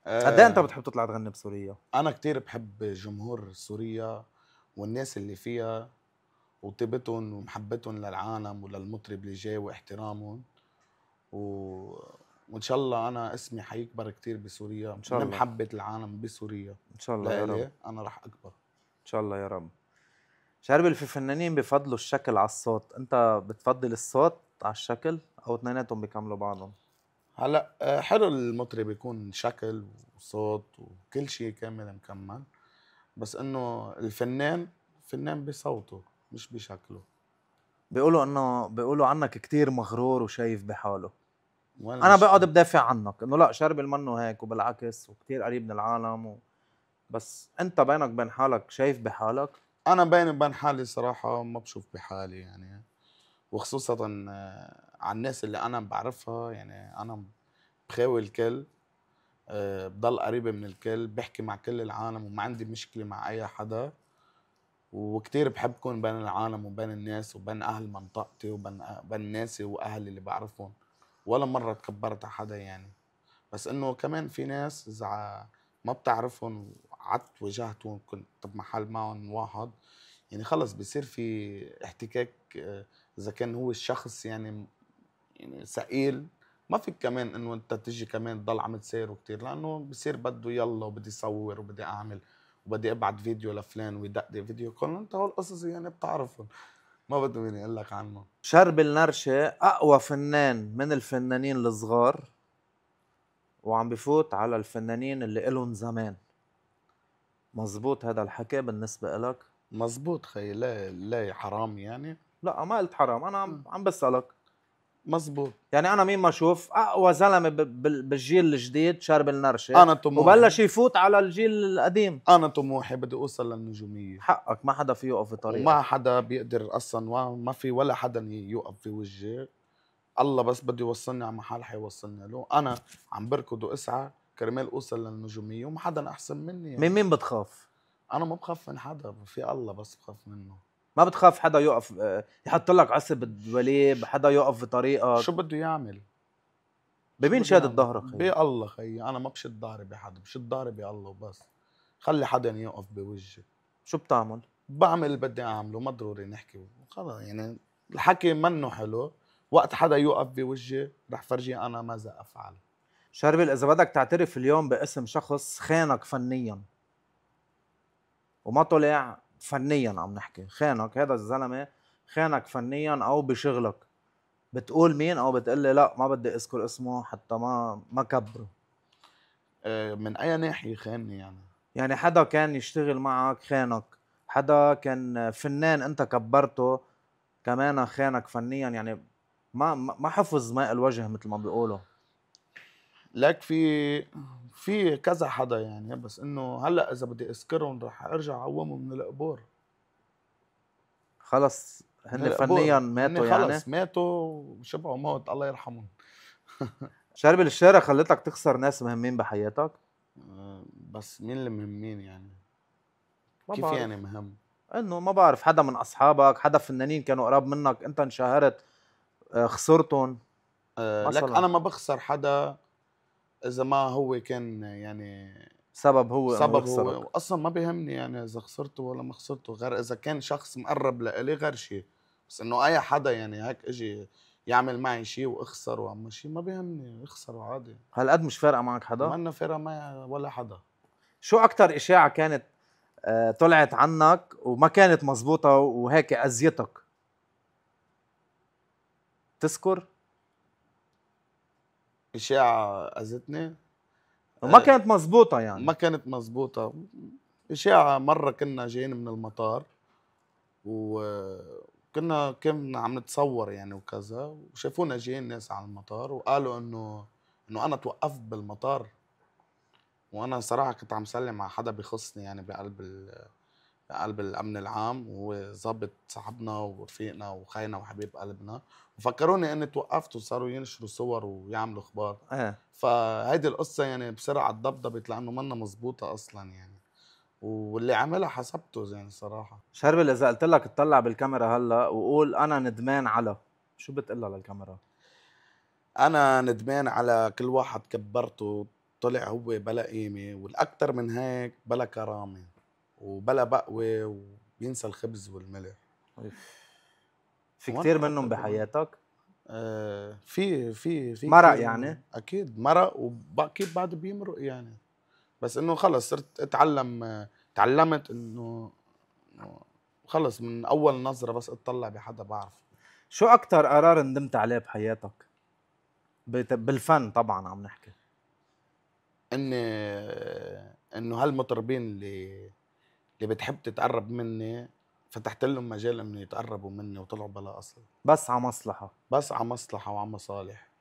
قد ايه انت آه بتحب تطلع تغني بسوريا؟ انا كتير بحب جمهور سوريا والناس اللي فيها، وطيبتهم ومحبتهم للعالم وللمطرب اللي جاي واحترامهم. و... وان شاء الله انا اسمي حيكبر كتير بسوريا ان شاء من الله. محبة العالم بسوريا. ان شاء الله يا رب. لإلي انا رح اكبر. ان شاء الله يا رب. شاربل، في فنانين بفضلوا الشكل على الصوت، انت بتفضل الصوت على الشكل او اثنيناتهم بيكملوا بعضهم؟ هلا حلو المطرب يكون شكل وصوت وكل شيء كامل مكمل، بس انه الفنان فنان بصوته مش بشكله. بيقولوا عنك كتير مغرور وشايف بحاله. وانا انا مش بقعد بدافع عنك انه لا، شربل منه هيك، وبالعكس وكتير قريب من العالم بس انت بينك بين حالك شايف بحالك؟ انا بيني وبين حالي صراحة ما بشوف بحالي يعني، وخصوصا على الناس اللي انا بعرفها. يعني انا بخاوي الكل، بضل قريب من الكل، بحكي مع كل العالم وما عندي مشكلة مع أي حدا. وكتير بحب كون بين العالم وبين الناس وبين أهل منطقتي وبين ناسي وأهلي اللي بعرفهم. ولا مرة تكبرت على حدا يعني. بس إنه كمان في ناس إذا ما بتعرفهم وقعدت واجهتهم كنت بمحل معهم واحد، يعني خلص بصير في احتكاك. إذا كان هو الشخص يعني ثقيل، ما فيك كمان انه انت تجي كمان تضل عم تسيره كتير، لانه بصير بده يلا وبدي صور وبدي اعمل وبدي ابعت فيديو لفلان ويدقدق فيديو كول. انت هول القصص يعني بتعرفهم، ما بدهم يعني اقول لك عنهم. شربل نرشة اقوى فنان من الفنانين الصغار، وعم بفوت على الفنانين اللي إلهم زمان. مزبوط هذا الحكي بالنسبة إلك؟ مزبوط خي، لا لا حرام يعني. لا ما قلت حرام، انا عم بسألك. مزبوط. يعني انا مين ما اشوف اقوى زلمه بالجيل الجديد شربل نرشة، انا طموحي، وبلش يفوت على الجيل القديم. انا طموحي بدي اوصل للنجوميه، حقك، ما حدا فيه يوقف بطريقك. وما حدا بيقدر اصلا، ما في ولا حدا يوقف في وجهي. الله بس بده يوصلني على محل حيوصلني له. انا عم بركض واسعى كرمال اوصل للنجوميه، وما حدا احسن مني من يعني. مين بتخاف؟ انا ما بخاف من حدا، في الله بس بخاف منه. ما بتخاف حدا يقف يحط لك عصب بالدولاب، حدا يقف بطريقك؟ شو بده يعمل؟ شو بمين بده شادد يعمل؟ ظهرك خيي؟ بالله خيي، انا ما بشد ظهري بحدا، بشد ظهري بالله وبس. خلي حدا يقف بوجهي. شو بتعمل؟ بعمل اللي بدي اعمله، ما ضروري نحكي خلص يعني. الحكي منه حلو، وقت حدا يوقف بوجهي رح فرجيه انا ماذا افعل. شربل، اذا بدك تعترف اليوم باسم شخص خانك فنيا وما طلع فنيا، عم نحكي خانك هذا الزلمه، خانك فنيا او بشغلك، بتقول مين او بتقلي لا ما بدي اذكر اسمه حتى ما كبره؟ من اي ناحيه خانني يعني؟ يعني حدا كان يشتغل معك خانك، حدا كان فنان انت كبرته كمان خانك فنيا، يعني ما حفظ ماء الوجه مثل ما بيقولوا. لك في كذا حدا يعني، بس انه هلا اذا بدي اذكرهم رح ارجع اعومهم من القبور. خلص من هن فنيا القبور هن ماتوا يعني. خلص ماتوا وشبعوا موت، الله يرحمهم. شرب الشارع خلتك تخسر ناس مهمين بحياتك؟ بس مين اللي مهمين يعني؟ ما كيف بعرف. يعني مهم؟ انه ما بعرف، حدا من اصحابك، حدا فنانين كانوا قراب منك انت انشهرت خسرتهم لك مثلا؟ انا ما بخسر حدا اذا ما هو كان يعني سبب هو انه سبب، يخسرك. هو اصلا ما بيهمني يعني اذا خسرته ولا ما خسرته، غير اذا كان شخص مقرب لإلي غير شيء. بس انه اي حدا يعني هيك اجي يعمل معي شيء واخسر واما شيء، ما بيهمني، اخسر عادي. هالقد مش فارقه معك حدا؟ ما لنا فارقه معي ولا حدا. شو اكتر اشاعه كانت طلعت عنك وما كانت مزبوطه وهيك اذيتك؟ تذكر؟ اشاعه اذتني؟ وما آه، كانت مزبوطه ما يعني؟ كانت مزبوطه. اشاعه مره كنا جايين من المطار، كنا عم نتصور يعني وكذا، وشافونا جايين ناس على المطار وقالوا انه انا توقفت بالمطار. وانا صراحه كنت عم سلم مع حدا بخصني يعني بقلب الامن العام، وهو ضابط صاحبنا ورفيقنا وخينا وحبيب قلبنا، وفكروني اني توقفت وصاروا ينشروا صور ويعملوا اخبار. ايه. فهيدي القصه يعني بسرعه ضبضبت لانه منا مزبوطه اصلا يعني، واللي عملها حسبته يعني صراحه. شربل، اذا قلت لك اطلع بالكاميرا هلا وقول انا ندمان على، شو بتقلها للكاميرا؟ انا ندمان على كل واحد كبرته طلع هو بلا قيمه، والاكثر من هيك بلا كرامه وبلا بقوه، وبينسى الخبز والملح. في وانا كتير منهم حتى كمان بحياتك؟ في مرق كثير يعني؟ منهم اكيد مرق، واكيد بعد بيمرق يعني. بس انه خلص صرت تعلمت إنه خلص من اول نظره بس اطلع بحدا بعرف. شو اكتر قرار ندمت عليه بحياتك؟ بالفن طبعا عم نحكي. اني انه هالمطربين اللي بتحب تتقرب مني فتحت لهم مجال انه يتقربوا مني وطلعوا بلا اصل، بس على مصلحة. بس على مصلحه وعلى مصالح.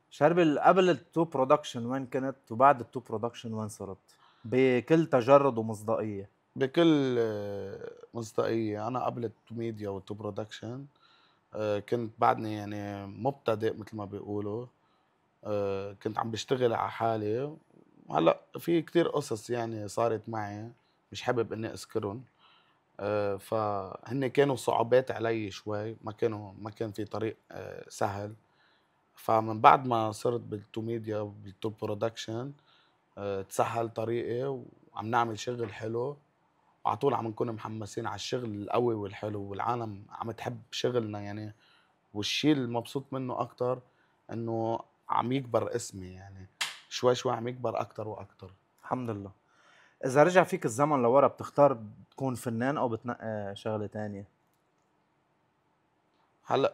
شربل، قبل التو برودكشن وين كنت وبعد التو برودكشن وين صرت؟ بكل تجرد ومصداقية. بكل مصداقيه، انا قبل التو ميديا والتو برودكشن كنت بعدني يعني مبتدئ مثل ما بيقولوا. كنت عم بشتغل على حالي. وهلا في كتير قصص يعني صارت معي مش حابب اني اذكرهم. فهن كانوا صعوبات علي شوي، ما كان في طريق سهل. فمن بعد ما صرت بالتو ميديا وبالتو برودكشن تسهل طريقي، وعم نعمل شغل حلو، وعلى طول عم نكون محمسين على الشغل القوي والحلو، والعالم عم تحب شغلنا يعني. والشيء المبسوط منه اكتر انه عم يكبر اسمي يعني، شوي شوي عم يكبر اكتر واكتر. الحمد لله. إذا رجع فيك الزمن لورا بتختار تكون فنان أو بتنقي شغلة تانية؟ هلا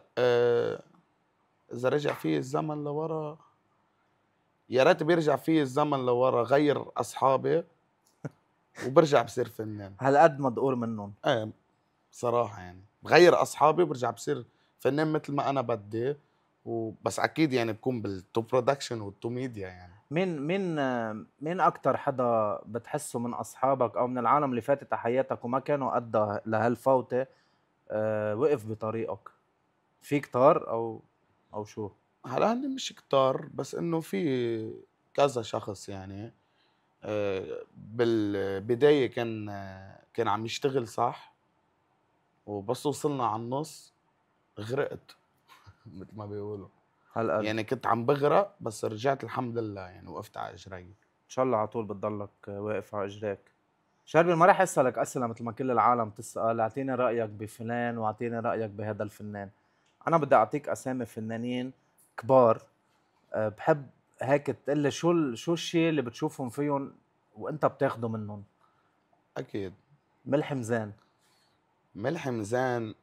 اذا رجع فيه الزمن لورا، يا ريت بيرجع فيه الزمن لورا غير اصحابي وبرجع بصير فنان. هالقد مدقور منهم؟ ايه بصراحه يعني بغير اصحابي وبرجع بصير فنان مثل ما انا بدي. وبس اكيد يعني بكون بالتو برودكشن والتو ميديا يعني. مين أكتر حدا بتحسه من أصحابك أو من العالم اللي فاتت على حياتك وما كانوا قدها لهالفوتة وقف بطريقك؟ في كتار أو شو؟ هلا هن مش كتار، بس انه في كذا شخص يعني. بالبداية كان عم يشتغل صح، وبس وصلنا على النص غرقت مثل ما بيقولوا. هالقد يعني كنت عم بغرق بس رجعت الحمد لله، يعني وقفت على اجري. ان شاء الله على طول بتضلك واقف على اجريك. شربي ما راح اسالك اسئله مثل ما كل العالم تسال، اعطيني رايك بفلان واعطيني رايك بهذا الفنان. انا بدي اعطيك اسامي فنانين كبار. بحب هيك تقول لي شو الشيء اللي بتشوفهم فيهم وانت بتاخده منهم. اكيد. ملحم زين. ملحم زين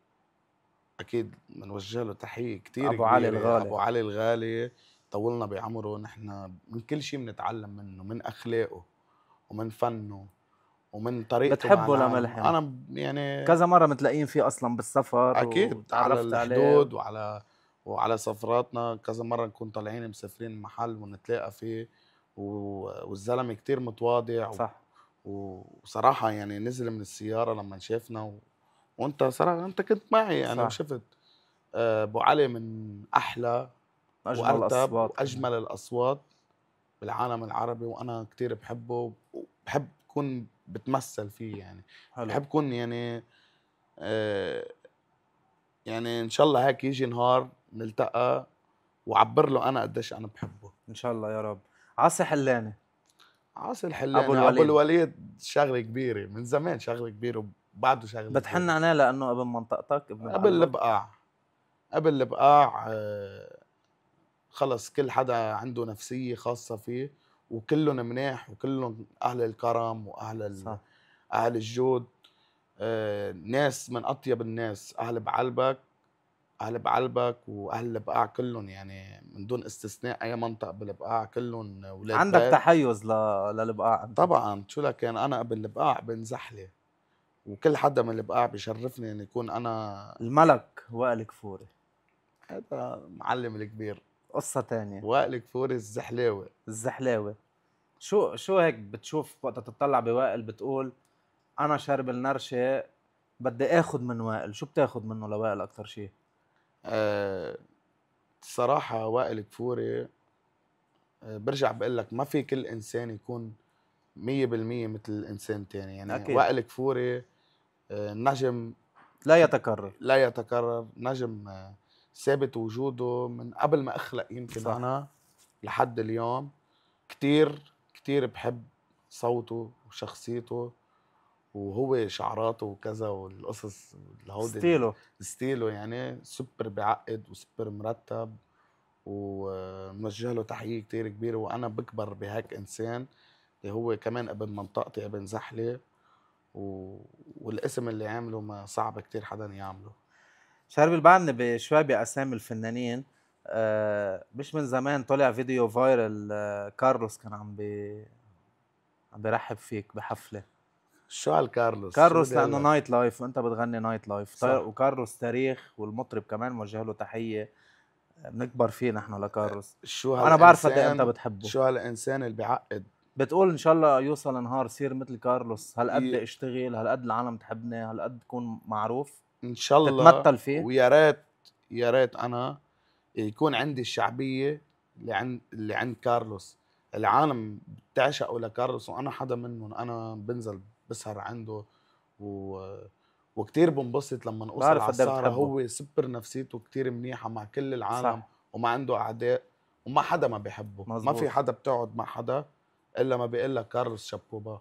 اكيد بنوجه له تحيه كثير ابو علي كبيره. الغالي. ابو علي الغالي طولنا بعمره، نحن من كل شيء بنتعلم منه، من اخلاقه ومن فنه ومن طريقته مع بتحبه العالم. لملحم؟ انا يعني كذا مره متلاقيين فيه اصلا بالسفر اكيد على وتعرفت عليه. الحدود وعلى سفراتنا كذا مره نكون طالعين مسافرين محل ونتلاقى فيه. والزلمه كتير متواضع صح. وصراحه يعني نزل من السياره لما شافنا وانت صراحه انت كنت معي يعني صح. وشفت. ابو علي من احلى اجمل وارتب اصوات كمان. واجمل الاصوات بالعالم العربي، وانا كتير بحبه وبحب كون بتمثل فيه يعني. حلو. بحب كون يعني آه، يعني ان شاء الله هيك يجي نهار نلتقى وعبر له انا قديش انا بحبه. ان شاء الله يا رب. عاصي حلاني. عاصي ابو الحلاني ابو الوليد. الوليد شغله كبيره من زمان، شغله كبيره وبعده شغله بتحن كبيره. عليه لانه ابن منطقتك، ابن قبل بقلبك. البقاع، قبل البقاع خلص كل حدا عنده نفسيه خاصه فيه، وكلهم مناح وكلهم اهل الكرم واهل صح. اهل الجود. ناس من اطيب الناس، اهل بعلبك، اهل بعلبك واهل البقاع كلهم يعني من دون استثناء. اي منطقه بالبقاع كلهم اولاد عندك بيت. تحيز للبقاع انت؟ طبعا شو لكن انا ابن البقاع بن زحله، وكل حدا من البقاع بيشرفني ان يكون انا. الملك وائل كفوري. هذا معلم الكبير قصة تانية. وائل كفوري الزحلاوي. الزحلاوي. شو هيك بتشوف وقت تطلع بوائل بتقول انا شارب النرشة بدي اخد من وائل؟ شو بتاخد منه لوائل اكتر شيء؟ أه الصراحه وائل كفوري برجع بقول لك ما في كل انسان يكون 100% مثل الانسان تاني. يعني اكيد. وائل كفوري نجم لا يتكرر. لا يتكرر، نجم ثابت وجوده من قبل ما اخلق يمكن صح. انا لحد اليوم. كتير كتير بحب صوته وشخصيته، وهو شعراته وكذا والقصص الهودي ستيلو. ستيله يعني سوبر بعقد وسوبر مرتب، وموجه له تحية كتير كبيرة. وأنا بكبر بهيك إنسان اللي هو كمان ابن منطقتي، ابن زحلة، والاسم اللي عامله ما صعب كتير حدا يعمله. شارب بعدني بشوي باسامي الفنانين. مش من زمان طلع فيديو فايرل، كارلوس كان عم بيرحب فيك بحفلة. شو هالكارلوس شو كارلوس بدي اقول لانه لك. نايت لايف وانت بتغني نايت لايف، صح. وكارلوس تاريخ والمطرب كمان موجه له تحيه. بنكبر فيه نحن لكارلوس. شو وانا بعرف قد ايه انت هالانسان بتحبه. شو هالانسان اللي بيعقد. بتقول ان شاء الله يوصل نهار صير مثل كارلوس، هالقد ي... اشتغل، هالقد العالم تحبني، هالقد تكون معروف ان شاء الله. تتمثل فيه. ويا ريت يا ريت انا يكون عندي الشعبيه اللي عند كارلوس. العالم بتعشقه لكارلوس وانا حدا منهم. انا بنزل بسهر عنده و... وكتير بنبسط لما اوصل بعرف على قد ايه السهره. بتحبه. هو سبر نفسيته كتير منيحه مع كل العالم، صح. وما عنده اعداء، وما حدا ما بيحبه. ما مزبوط. في حدا بتقعد مع حدا الا ما بيقول لك كارلوس شابوبا.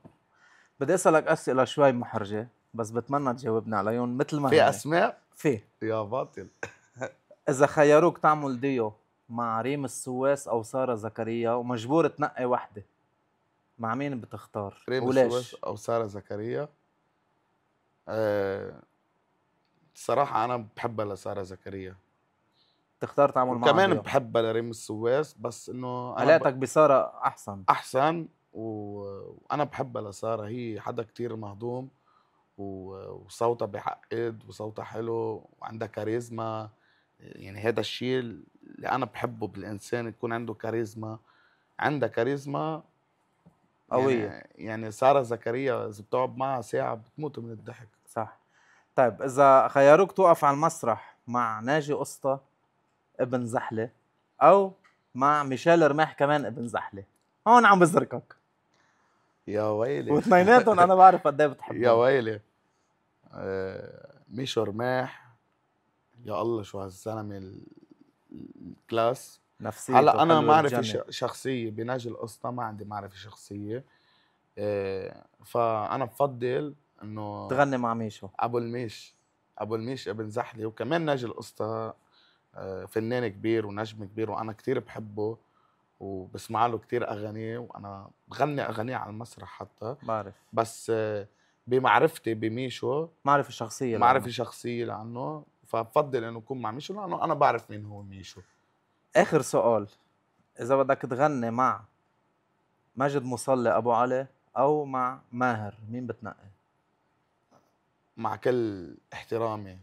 بدي اسالك اسئله شوي محرجه بس بتمنى تجاوبني عليهم مثل ما في هن. اسماء في. يا باطل. اذا خيروك تعمل ديو مع ريم السواس او ساره زكريا ومجبور تنقي وحده، مع مين بتختار ريم السويس وليش؟ او ساره زكريا. أه الصراحه انا بحبها لساره زكريا، تختار تعمل معها وكمان ديو؟ بحبها لريم السواس، بس انه انا علاقتك بساره احسن. احسن وانا بحبها لساره. هي حدا كتير مهضوم وصوتها بيعقد وصوتها حلو وعندها كاريزما. يعني هذا الشيء اللي انا بحبه بالانسان، يكون عنده كاريزما. عندها كاريزما. قويه. يعني ساره زكريا اذا بتقعد معها ساعه بتموت من الضحك. صح. طيب اذا خيروك توقف على المسرح مع ناجي قسطى ابن زحله او مع ميشيل رماح كمان ابن زحله، هون عم بزركك يا ويلي واثنيناتهم انا بعرف قد ايه يا بتحبهم. ويلي. ميشو رماح، يا الله شو هالزلمه الكلاس. نفسيته هلا انا حلوه معرفي بتجنن. شخصيه بناجي القصه، ما عندي معرفه شخصيه. فانا بفضل انه تغني مع ميشو. ابو الميش ابن زحلي، وكمان ناجي القصه فنان كبير ونجم كبير، وانا كتير بحبه وبسمع له كتير اغانيه، وانا بغني اغانيه على المسرح حتى. بعرف بس بمعرفتي بميشو معرفة شخصية معرفة لأنه. شخصية لعنه، فبفضل انه اكون مع ميشو لانه انا بعرف مين هو ميشو. آخر سؤال، إذا بدك تغني مع ماجد مصلي أبو علي أو مع ماهر، مين بتنقي؟ مع كل احترامي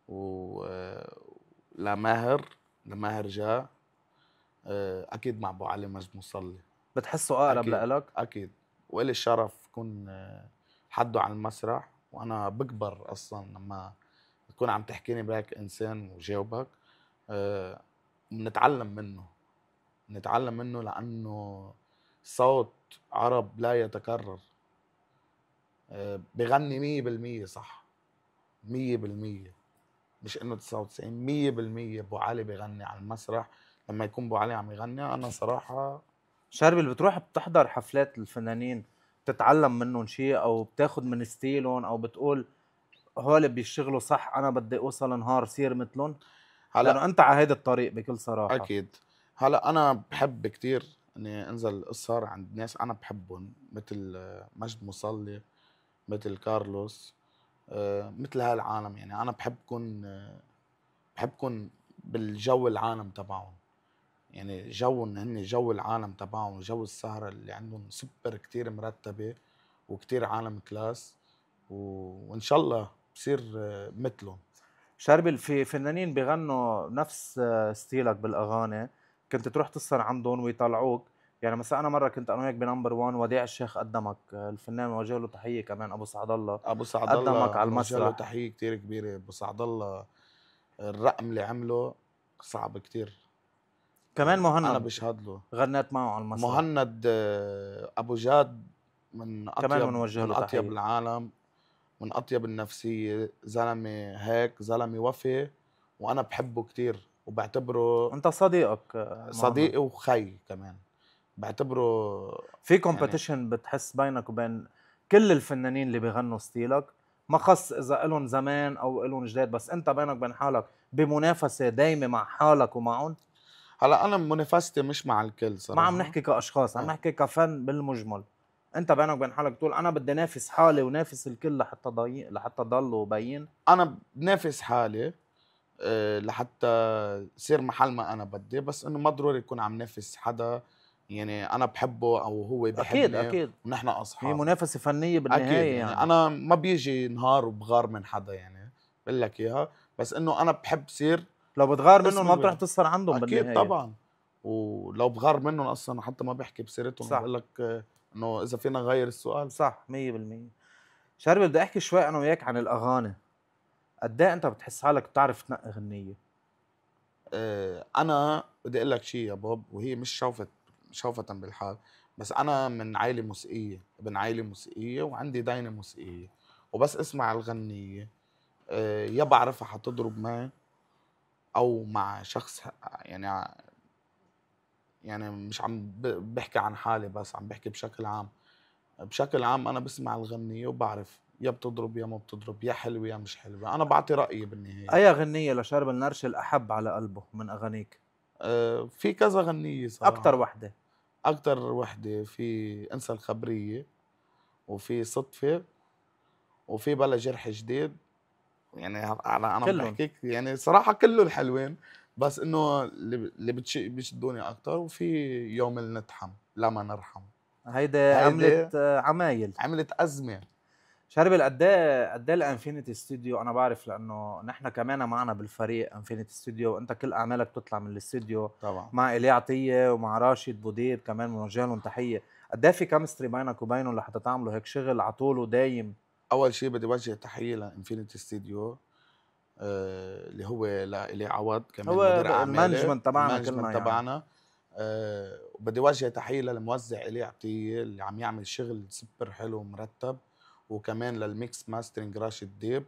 و لماهر جاء، اكيد مع ابو علي مجد مصلي. بتحسه أقرب اكيد لإلك؟ اكيد، والي الشرف كون حده على المسرح، وانا بكبر اصلا لما تكون عم تحكيني بهيك انسان وجاوبك. بنتعلم منه، نتعلم منه لانه صوت عرب لا يتكرر. بغني 100% صح، 100%، مش انه 99، 100% ابو علي بغني على المسرح. لما يكون ابو علي عم يغني انا صراحه شربل بتروح بتحضر حفلات الفنانين بتتعلم منهم شيء أو بتاخد من ستيلهم أو بتقول هول بيشتغلوا صح أنا بدي أوصل نهار صير مثلهم؟ لأنه هلا أنت على هيدا الطريق بكل صراحة. اكيد. هلا انا بحب كتير اني انزل اسهر عند ناس انا بحبهم، مثل مجد مصلي، مثل كارلوس، مثل هالعالم. يعني انا بحب كون بالجو العالم تبعهم، يعني جو ان هن جو العالم تبعهم وجو السهرة اللي عندهم سوبر كتير مرتبة وكتير عالم كلاس، وان شاء الله بصير مثلهم. شربل في فنانين بيغنوا نفس ستيلك بالاغاني، كنت تروح تسهر عندهم ويطلعوك. يعني مثلا انا مره كنت انا وياك بنمبر 1 وديع الشيخ قدمك، الفنان وجه له تحيه كمان ابو سعد الله، ابو سعد قدمك الله على بنوجه له المسرح. تحية كتير كبيرة. ابو سعد الله الرقم اللي عمله صعب كتير، كمان انا مهند بشهد له. غنيت معه على المسرح، مهند ابو جاد من كمان اطيب بنوجه من له اطيب تحيه. العالم، من اطيب النفسيه، زلمه هيك، زلمه وفي، وانا بحبه كتير وبعتبره انت صديقك مهند. صديقي وخي كمان، بعتبره في يعني. كومبيتيشن بتحس بينك وبين كل الفنانين اللي بيغنوا ستيلك، ما خص اذا الهم زمان او الهم جداد، بس انت بينك وبين حالك بمنافسه دايمه مع حالك ومعهم؟ هلا انا منافستي مش مع الكل ما عم صراحه. نحكي كاشخاص، عم آه. نحكي كفن بالمجمل. انت بينك وبين حالك بتقول انا بدي نافس حالي ونافس الكل لحتى لحتى ضل باين. انا بنافس حالي لحتى صير محل ما انا بدي، بس انه ما ضروري يكون عم نافس حدا يعني انا بحبه او هو اكيد بحبني اكيد، ونحن هي اصحاب. منافسه فنيه اكيد بالنهايه يعني يعني. انا ما بيجي نهار وبغار من حدا، يعني بقول لك اياها، بس انه انا بحب صير لو بتغار منهم اسمي ما بتروح تسهر عندهم اكيد بالنهايه. طبعا. ولو بغار منهم اصلا حتى ما بحكي بسيرتهم صح وبقول لك انه اذا فينا نغير السؤال. صح 100%. شربي بدي احكي شوي انا وياك عن الاغاني. قد ايه انت بتحس حالك بتعرف تنقي غنية؟ انا بدي اقول لك شيء يا بوب، وهي مش شوفة بالحال، بس انا من عائله موسيقيه، ابن عائله موسيقيه وعندي داينه موسيقيه، وبس اسمع الغنيه يا بعرفها حتضرب معي او مع شخص. يعني يعني مش عم بحكي عن حالي بس، عم بحكي بشكل عام. بشكل عام انا بسمع الغنية وبعرف يا بتضرب يا ما بتضرب، يا حلوة يا مش حلوة، انا بعطي رأيي بالنهاية. اي غنية لشرب النرش الاحب على قلبه من اغانيك؟ في كذا غنية اكتر صراحة. وحدة. اكتر وحدة في انسى الخبرية، وفي صدفة، وفي بلا جرح جديد. يعني انا كلهم. بحكيك يعني صراحة كله الحلوين، بس انه اللي بيشدوني اكتر. وفي يوم النتحم لا ما نرحم، هيدي هيدي عملت عمايل. عملت أزمة. شربل قد ايه الانفينيتي استوديو؟ انا بعرف لانه نحن كمان معنا بالفريق انفينيتي استوديو، وانت كل اعمالك بتطلع من الاستوديو طبعا مع ايليا عطيه ومع راشد بوديب كمان، بنوجه لهم تحيه. قد ايه في كيمستري بينك وبينهم لحتى تعملوا هيك شغل على طول ودايم؟ اول شيء بدي وجه تحيه لانفينيتي ستوديو، اللي هو لإلي عوض كمان هو مدير اعمالي، المانجمنت تبعنا كلنا المانجمنت يعني. تبعنا. وبدي وجه تحيه للموزع إلي عطيه اللي عم يعمل شغل سوبر حلو ومرتب، وكمان للميكس ماسترينج راشد ديب.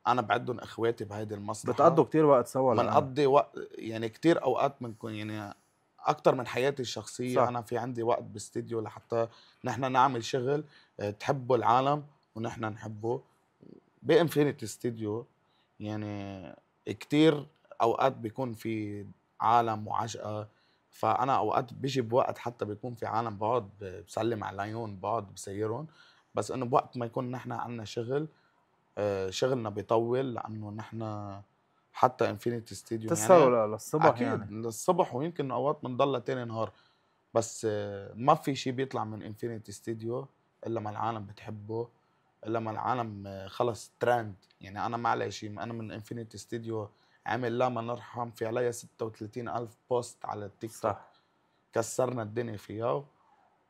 انا بعدهم اخواتي بهيدي المصلحه. بتقضوا كتير وقت سوا لأنا. بنقضي وقت يعني كتير اوقات بنكون يعني اكتر من حياتي الشخصيه. صح. انا في عندي وقت باستديو لحتى نحن نعمل شغل تحبه العالم ونحن نحبه بانفينيتي ستوديو. يعني كتير اوقات بيكون في عالم وعجقه، فانا اوقات بيجي بوقت حتى بيكون في عالم بقعد بسلم عليهم بقعد بسيرهم، بس انه بوقت ما يكون نحن عندنا شغل شغلنا بيطول لانه نحن حتى انفينيتي ستوديو يعني تسهروا للصبح اكيد يعني. للصبح، ويمكن اوقات بنضل تاني نهار. بس ما في شيء بيطلع من انفينيتي ستوديو الا ما العالم بتحبه، الا ما العالم خلص ترند. يعني انا معلش انا من انفينيتي ستوديو عامل لا ما نرحم في عليها 36,000 بوست على التيك توك. صح. كسرنا الدنيا فيها،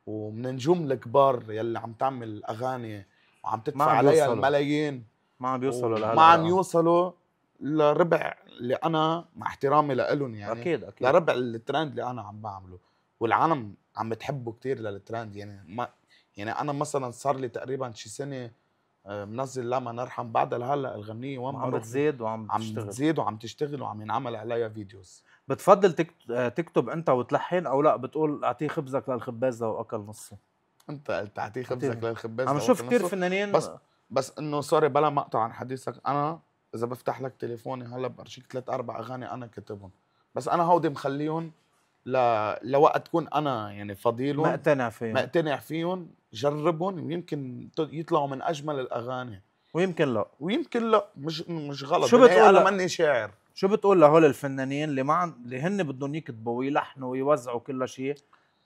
ومن النجوم الكبار يلي عم تعمل اغاني وعم ما تدفع عم عليها بيوصلوا، الملايين ما عم بيوصلوا وما عم لهالأرقام. يوصلوا لربع اللي انا مع احترامي لإلهم يعني أكيد أكيد. لربع الترند اللي انا عم بعمله. والعالم عم تحبه كتير للترند. يعني ما يعني انا مثلا صار لي تقريبا شي سنه منزل لا ما نرحم، بعدها لهلا الغنيه وين ما وعم اروح بتزيد وعم عم بتشتغل. بتزيد وعم تشتغل وعم ينعمل عليها فيديوز. بتفضل تكتب أنت وتلحن، أو لا بتقول أعطيه خبزك للخباز لو أكل نصه؟ انت قلت تعطيه خبزك أعطيه. للخباز عم لو شوف اكل كتير نصه. فنانين. بس انه سوري بلا مقطع عن حديثك، انا اذا بفتح لك تليفوني هلا برشيك 3 4 اغاني انا كاتبهم، بس انا هودي مخليهم لوقت تكون انا يعني فضيلهم مقتنع فيهم. مقتنع فيهم، جربهم ويمكن يطلعوا من اجمل الاغاني، ويمكن لا. ويمكن لا. مش غلط، شو بالنهايه انا بتقول ماني شاعر. شو بتقول لهول الفنانين اللي هن بدهم يكتبوا ويلحنوا ويوزعوا كل شيء،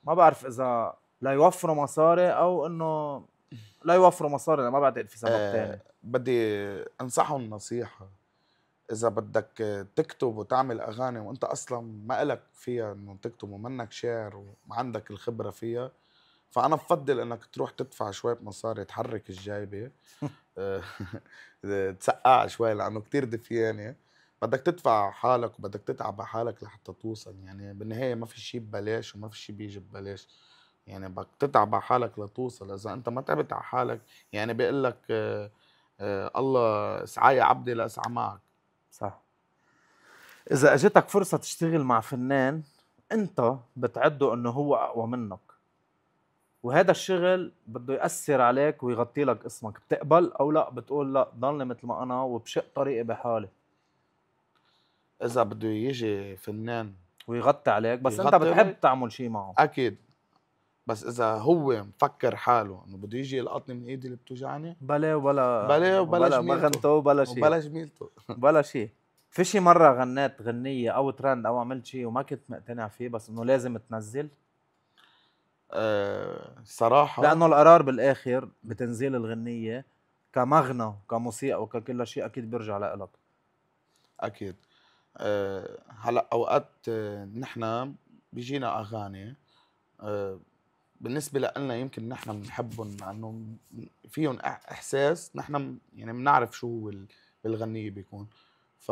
ما بعرف اذا لا يوفروا مصاري او انه لا يوفروا مصاري، ما بعتقد في سبب تاني. بدي انصحهم نصيحه. اذا بدك تكتب وتعمل اغاني وانت اصلا ما إلك فيها انه تكتب ومنك شاعر وما عندك الخبره فيها، فانا بفضل انك تروح تدفع شويه مصاري تحرك الجايبه آه، تسقع شوي لانه كتير دفيانه. بدك تدفع حالك وبدك تتعب على حالك لحتى توصل. يعني بالنهايه ما في شيء ببلاش وما في شيء بيجي ببلاش. يعني بدك تتعب على حالك لتوصل. اذا انت ما تعبت على حالك يعني بيقول لك الله اسعى يا عبدي لاسعى معك. صح. اذا اجتك فرصة تشتغل مع فنان انت بتعده انه هو اقوى منك، وهذا الشغل بده يأثر عليك ويغطي لك اسمك، بتقبل او لا بتقول لا ضلني مثل ما انا وبشق طريقي بحالي؟ اذا بده يجي فنان ويغطي عليك بس انت يغطي بتحب لك تعمل شيء معه. اكيد، بس اذا هو مفكر حاله انه بده يجي يلقطني من ايدي اللي بتوجعني بلا ولا بلا وبلا وبلا ما جميلته غنتو وبلا شيء. وبلا جميلته. ولا شيء. في شي مرة غنيت غنية او ترند او عملت شيء وما كنت مقتنع فيه بس انه لازم تنزل؟ صراحة لانه القرار بالاخر بتنزيل الغنية كمغنى كموسيقى وككل شيء اكيد بيرجع لإلك. اكيد. هلا اوقات نحن بيجينا اغاني بالنسبة لنا يمكن نحن بنحبهم لانه فيهم احساس نحن يعني بنعرف شو هو بالغنية بيكون. ف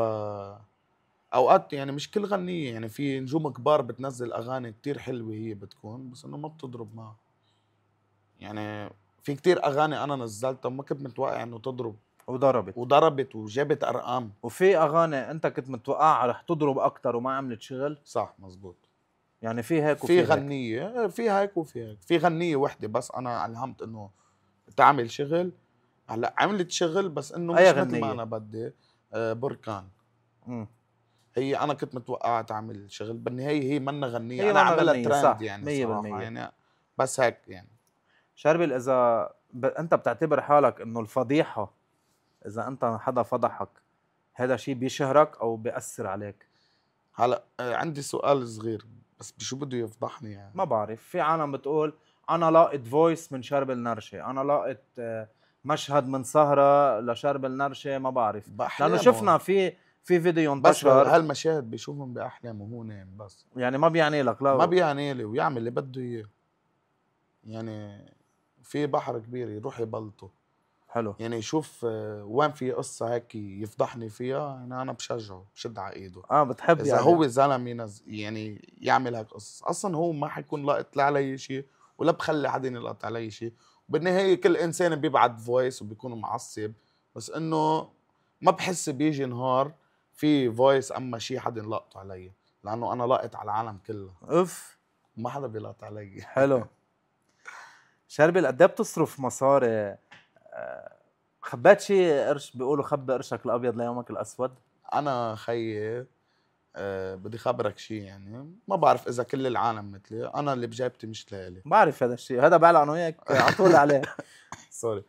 اوقات يعني مش كل غنية، يعني في نجوم كبار بتنزل اغاني كتير حلوة هي بتكون بس انه ما بتضرب معها. يعني في كتير اغاني انا نزلتها وما كنت متوقع انه تضرب وضربت. وضربت وجابت ارقام. وفي اغاني انت كنت متوقعها رح تضرب اكتر وما عملت شغل. صح مزبوط. يعني في هيك في وفي هيك. غنية في هيك وفي هيك. في غنية وحدة بس انا الهمت انه تعمل شغل. هلا عملت شغل بس انه اي مش مثل ما غنية؟ انا بدي. بركان. مم. هي انا كنت متوقعة تعمل شغل، بالنهاية هي منا غنية، هي انا ما عاملها غنية ترند صح يعني 100%. صراحة يعني. بس هيك يعني. شربل اذا انت بتعتبر حالك انه الفضيحة، اذا انت حدا فضحك هذا شيء بيشهرك او بيأثر عليك؟ هلا عندي سؤال صغير، بس بشو بده يفضحني يعني؟ ما بعرف. في عالم بتقول انا لاقط فويس من شرب النرشة، انا لاقط مشهد من سهرة لشرب النرشة، ما بعرف. لانه بأحلامه. شفنا في فيديو بس انتشر. هالمشاهد بيشوفهم بأحلامه هو نايم بس. يعني ما بيعني لك ما لا. بيعني لي ويعمل اللي بده اياه. يعني في بحر كبير يروح يبلطه. حلو. يعني يشوف وين في قصة هيك يفضحني فيها، يعني أنا بشجعه بشد على إيده. بتحب إذا يعني. هو زلمة يعني يعمل هيك قصص، أصلا هو ما حيكون لاقط لا علي شيء ولا بخلي حدا يلقط علي شيء. بالنهاية كل إنسان بيبعت فويس وبيكون معصب، بس إنه ما بحس بيجي نهار في فويس أما شيء حدا يلقطه علي، لأنه أنا لاقط على العالم كله اوف. وما حدا بيلقط علي. حلو. شربل قد ايه بتصرف مصاري؟ خبات شي قرش، بيقولوا خبي قرشك الابيض ليومك الاسود. أنا خيي بدي خبرك شيء، يعني ما بعرف إذا كل العالم مثلي، أنا اللي بجيبتي مش لإلي. بعرف هذا الشيء، هذا بعلق انا وياك على طول عليه. سوري.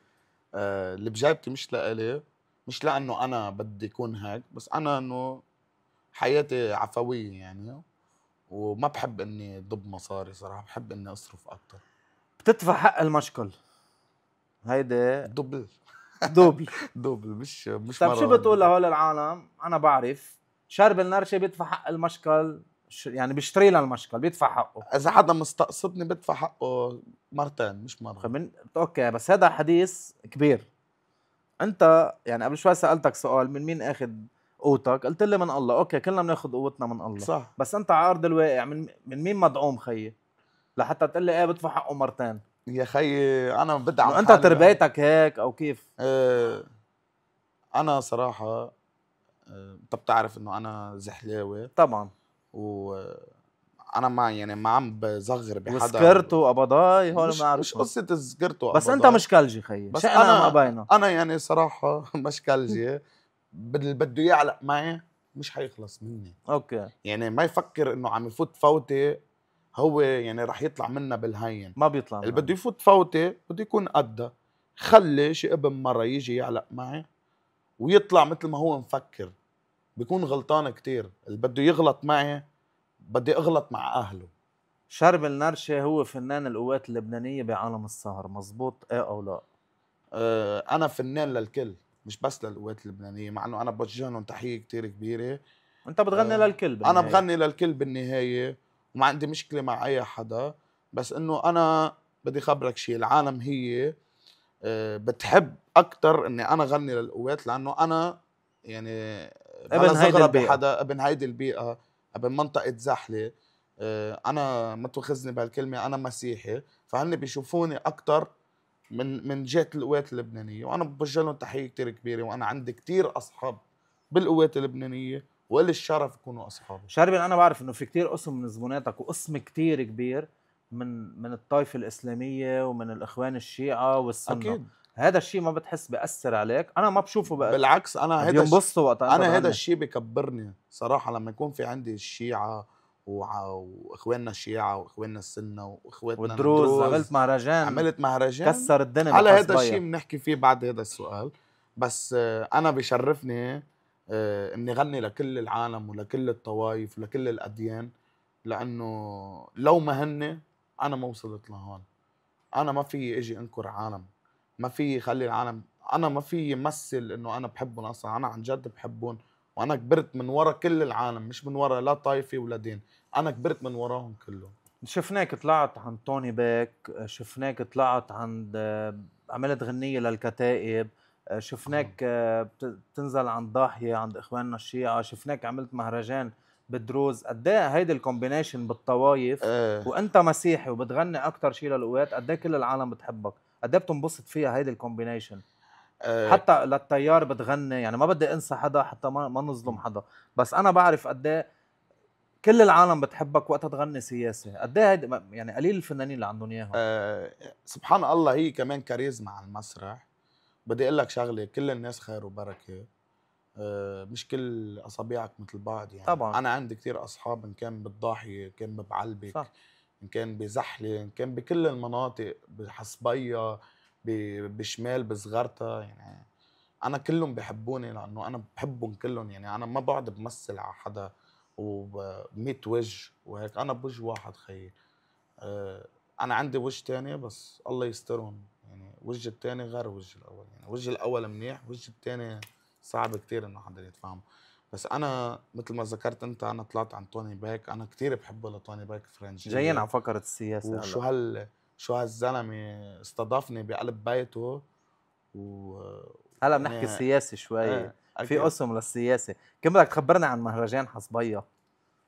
اللي بجيبتي مش لإلي، مش لأنه أنا بدي أكون هيك، بس أنا إنه حياتي عفوية يعني، وما بحب إني ضب مصاري صراحة، بحب إني أصرف أكتر. بتدفع حق المشكل هيدي دبل. دوبل. دبل، مش طيب شو مرة بتقول واحدة. لهول العالم؟ انا بعرف شرب النرشة بيدفع حق المشكل، يعني بيشتري لها المشكل بيدفع حقه. إذا حدا مستقصدني بدفع حقه مرتين مش مرة. من اوكي، بس هذا حديث كبير. انت يعني قبل شوي سألتك سؤال، من مين اخذ قوتك؟ قلت لي من الله. اوكي، كلنا بناخذ قوتنا من الله. صح. بس انت على ارض الواقع من مين مدعوم خيي لحتى تقول لي ايه بدفع حقه مرتين؟ يا خيي أنا بدعم انه انت حالي تربيتك هيك او كيف؟ أنا صراحة أنت بتعرف إنه أنا زحلاوي، طبعا. وانا ما يعني ما عم بصغر بحدا وسكرت وقبضاي هول ما مش عرفنا. قصة السجرت بس انت وقبضاي. مش كلجي خيي، بس شئنا ام انا ابينا. يعني صراحة مشكلجي اللي بده يعلق معي مش حيخلص مني. اوكي. يعني ما يفكر انه عم يفوت فوتة هو يعني رح يطلع منها بالهين. ما بيطلع اللي منها. بده يفوت فوتة بده يكون قدها. خلي شي ابن مرة يجي يعلق معي ويطلع مثل ما هو مفكر، بيكون غلطان كتير. اللي بده يغلط معي بدي اغلط مع اهله. شرب النرشة هو فنان القوات اللبنانية بعالم السهر، مزبوط ايه او لا؟ انا فنان للكل مش بس للقوات اللبنانيه، مع انه انا بوجه لهم تحيه كتير كبيره. انت بتغني للكل انا بالنهاية. بغني للكل بالنهايه وما عندي مشكله مع اي حدا، بس انه انا بدي خبرك شيء. العالم هي بتحب اكثر اني انا غني للقوات، لانه انا يعني ابن بلا هيدي زغرة البيئة. بحدا، ابن هيدي البيئه، ابن منطقه زحله. انا ما تاخذني بهالكلمه، انا مسيحي، فهن بيشوفوني اكثر من جهه القوات اللبنانيه، وانا بوجه لهم تحيه كثير كبيره. وانا عندي كثير اصحاب بالقوات اللبنانيه والي الشرف يكونوا اصحابي. شربل انا بعرف انه في كتير قسم من زبوناتك، وقسم كتير كبير من الطائفة الإسلامية ومن الإخوان الشيعة والسنة. اكيد. هذا الشيء ما بتحس بأثر عليك؟ أنا ما بشوفه بقى. بالعكس انا بينبسطوا وقت أنت انا هذا تغني. الشيء بكبرني صراحه، لما يكون في عندي الشيعه واخواننا الشيعه واخواننا السنه واخواتنا والدروز الدروز. عملت مهرجان عملت مهرجان كسر الدنيا على هذا الشيء بالحصبية. بنحكي فيه بعد هذا السؤال. بس انا بشرفني اني غني لكل العالم ولكل الطوائف ولكل الاديان، لانه لو ما هن انا ما وصلت لهون. انا ما في اجي انكر عالم، ما في خلي العالم، انا ما في يمثل انه انا بحبهم اصلا. انا عن جد بحبهم، وانا كبرت من ورا كل العالم، مش من ورا لا طائفه ولا دين. انا كبرت من وراهم كلهم. شفناك طلعت عند توني باك، شفناك طلعت عند عملت غنية للكتائب، شفناك بتنزل عند ضاحية عند إخواننا الشيعة، شفناك عملت مهرجان بالدروز. قد ايه هيدي الكومبينيشن بالطوايف وانت مسيحي وبتغني اكتر شيء للقوات؟ قد ايه كل العالم بتحبك؟ قد ايه بتنبسط فيها هيدي الكومبينيشن؟ حتى للتيار بتغني، يعني ما بدي انسى حدا حتى ما نظلم حدا، بس انا بعرف قد ايه كل العالم بتحبك وقت تغني سياسي. قد ايه هيدي يعني قليل الفنانين اللي عندهم اياها. سبحان الله، هي كمان كاريزما على المسرح. بدي اقول لك شغله، كل الناس خير وبركه، مش كل اصابعك مثل بعض. يعني طبعا. انا عندي كثير اصحاب، ان كان بالضاحيه، ان كان بعلبك، صح. ان كان بزحله، ان كان بكل المناطق، بحصبيه، بشمال، بصغرتها. يعني انا كلهم بحبوني لانه انا بحبهم كلهم. يعني انا ما بقعد بمثل على حدا وب100 وجه وهيك، انا بوجه واحد خيي. انا عندي وجه تاني بس الله يسترهم، يعني وجه التاني غير وجه الاول. يعني وجه الاول منيح، وجه التاني صعب كتير انه حدا يتفهمه. بس انا مثل ما ذكرت انت، انا طلعت عن توني باك، انا كتير بحبه لتوني باك فرنجية. جايين على فقرة السياسة وشو هلا. شو هالزلمه استضافني بقلب بيته و هلا بنحكي يعني سياسي شوي. في أكيد. قسم للسياسة. كم بدك تخبرني عن مهرجان حصبية؟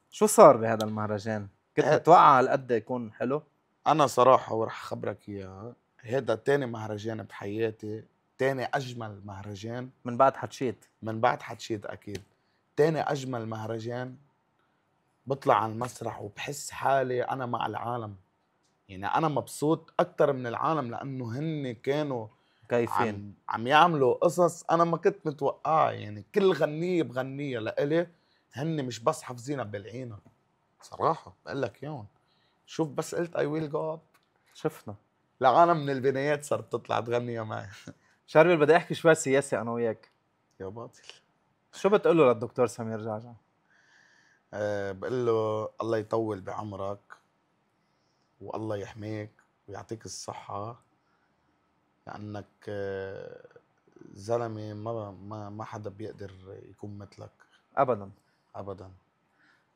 شو صار بهذا المهرجان؟ كنت ه متوقع هالقد يكون حلو؟ أنا صراحة ورح أخبرك إياها، هيدا تاني مهرجان بحياتي، تاني أجمل مهرجان من بعد حتشيت. من بعد حتشيت أكيد. تاني أجمل مهرجان بطلع على المسرح وبحس حالي أنا مع العالم، يعني أنا مبسوط أكتر من العالم لأنه هن كانوا كيفين. عم يعملوا قصص أنا ما كنت متوقعها، يعني كل غنية بغنية لإلي هن مش بس حافظينها بالعينة، صراحة بقول لك يوم شوف بس قلت I will go up شفنا. العالم من البنايات صارت تطلع تغنيها معي. شربل بدي احكي شوي سياسي انا وياك. يا باطل. شو بتقول له للدكتور سمير جعجع؟ بقول له الله يطول بعمرك والله يحميك ويعطيك الصحة، لأنك زلمة ما حدا بيقدر يكون مثلك ابدا. أبدا.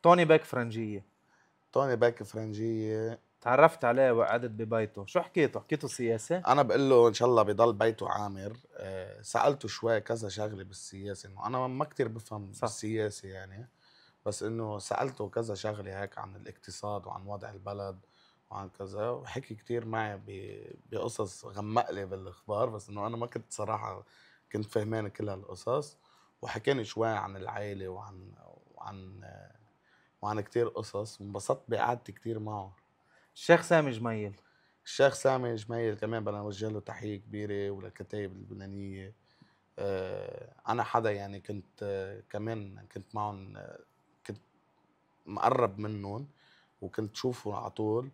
توني باك فرنجية. توني باك فرنجية. تعرفت عليه وقعدت ببيته، شو حكيته؟ حكيته سياسة؟ أنا بقول له إن شاء الله بضل بيته عامر. سألته شوي كذا شغلة بالسياسة، إنه أنا ما كتير بفهم صح. بالسياسة يعني، بس إنه سألته كذا شغلة هيك عن الاقتصاد وعن وضع البلد وعن كذا، وحكي كتير معي بقصص غمق لي بالإخبار، بس إنه أنا ما كنت صراحة كنت فهمان كل هالقصص، وحكاني شوي عن العائلة وعن كتير قصص، وانبسطت بقعدتي كتير معه. الشيخ سامي جميل. الشيخ سامي جميل كمان بدنا نوجه له تحية كبيرة وللكتايب اللبنانية. أنا حدا يعني كنت كمان كنت معهم، كنت مقرب منهم وكنت شوفه على طول،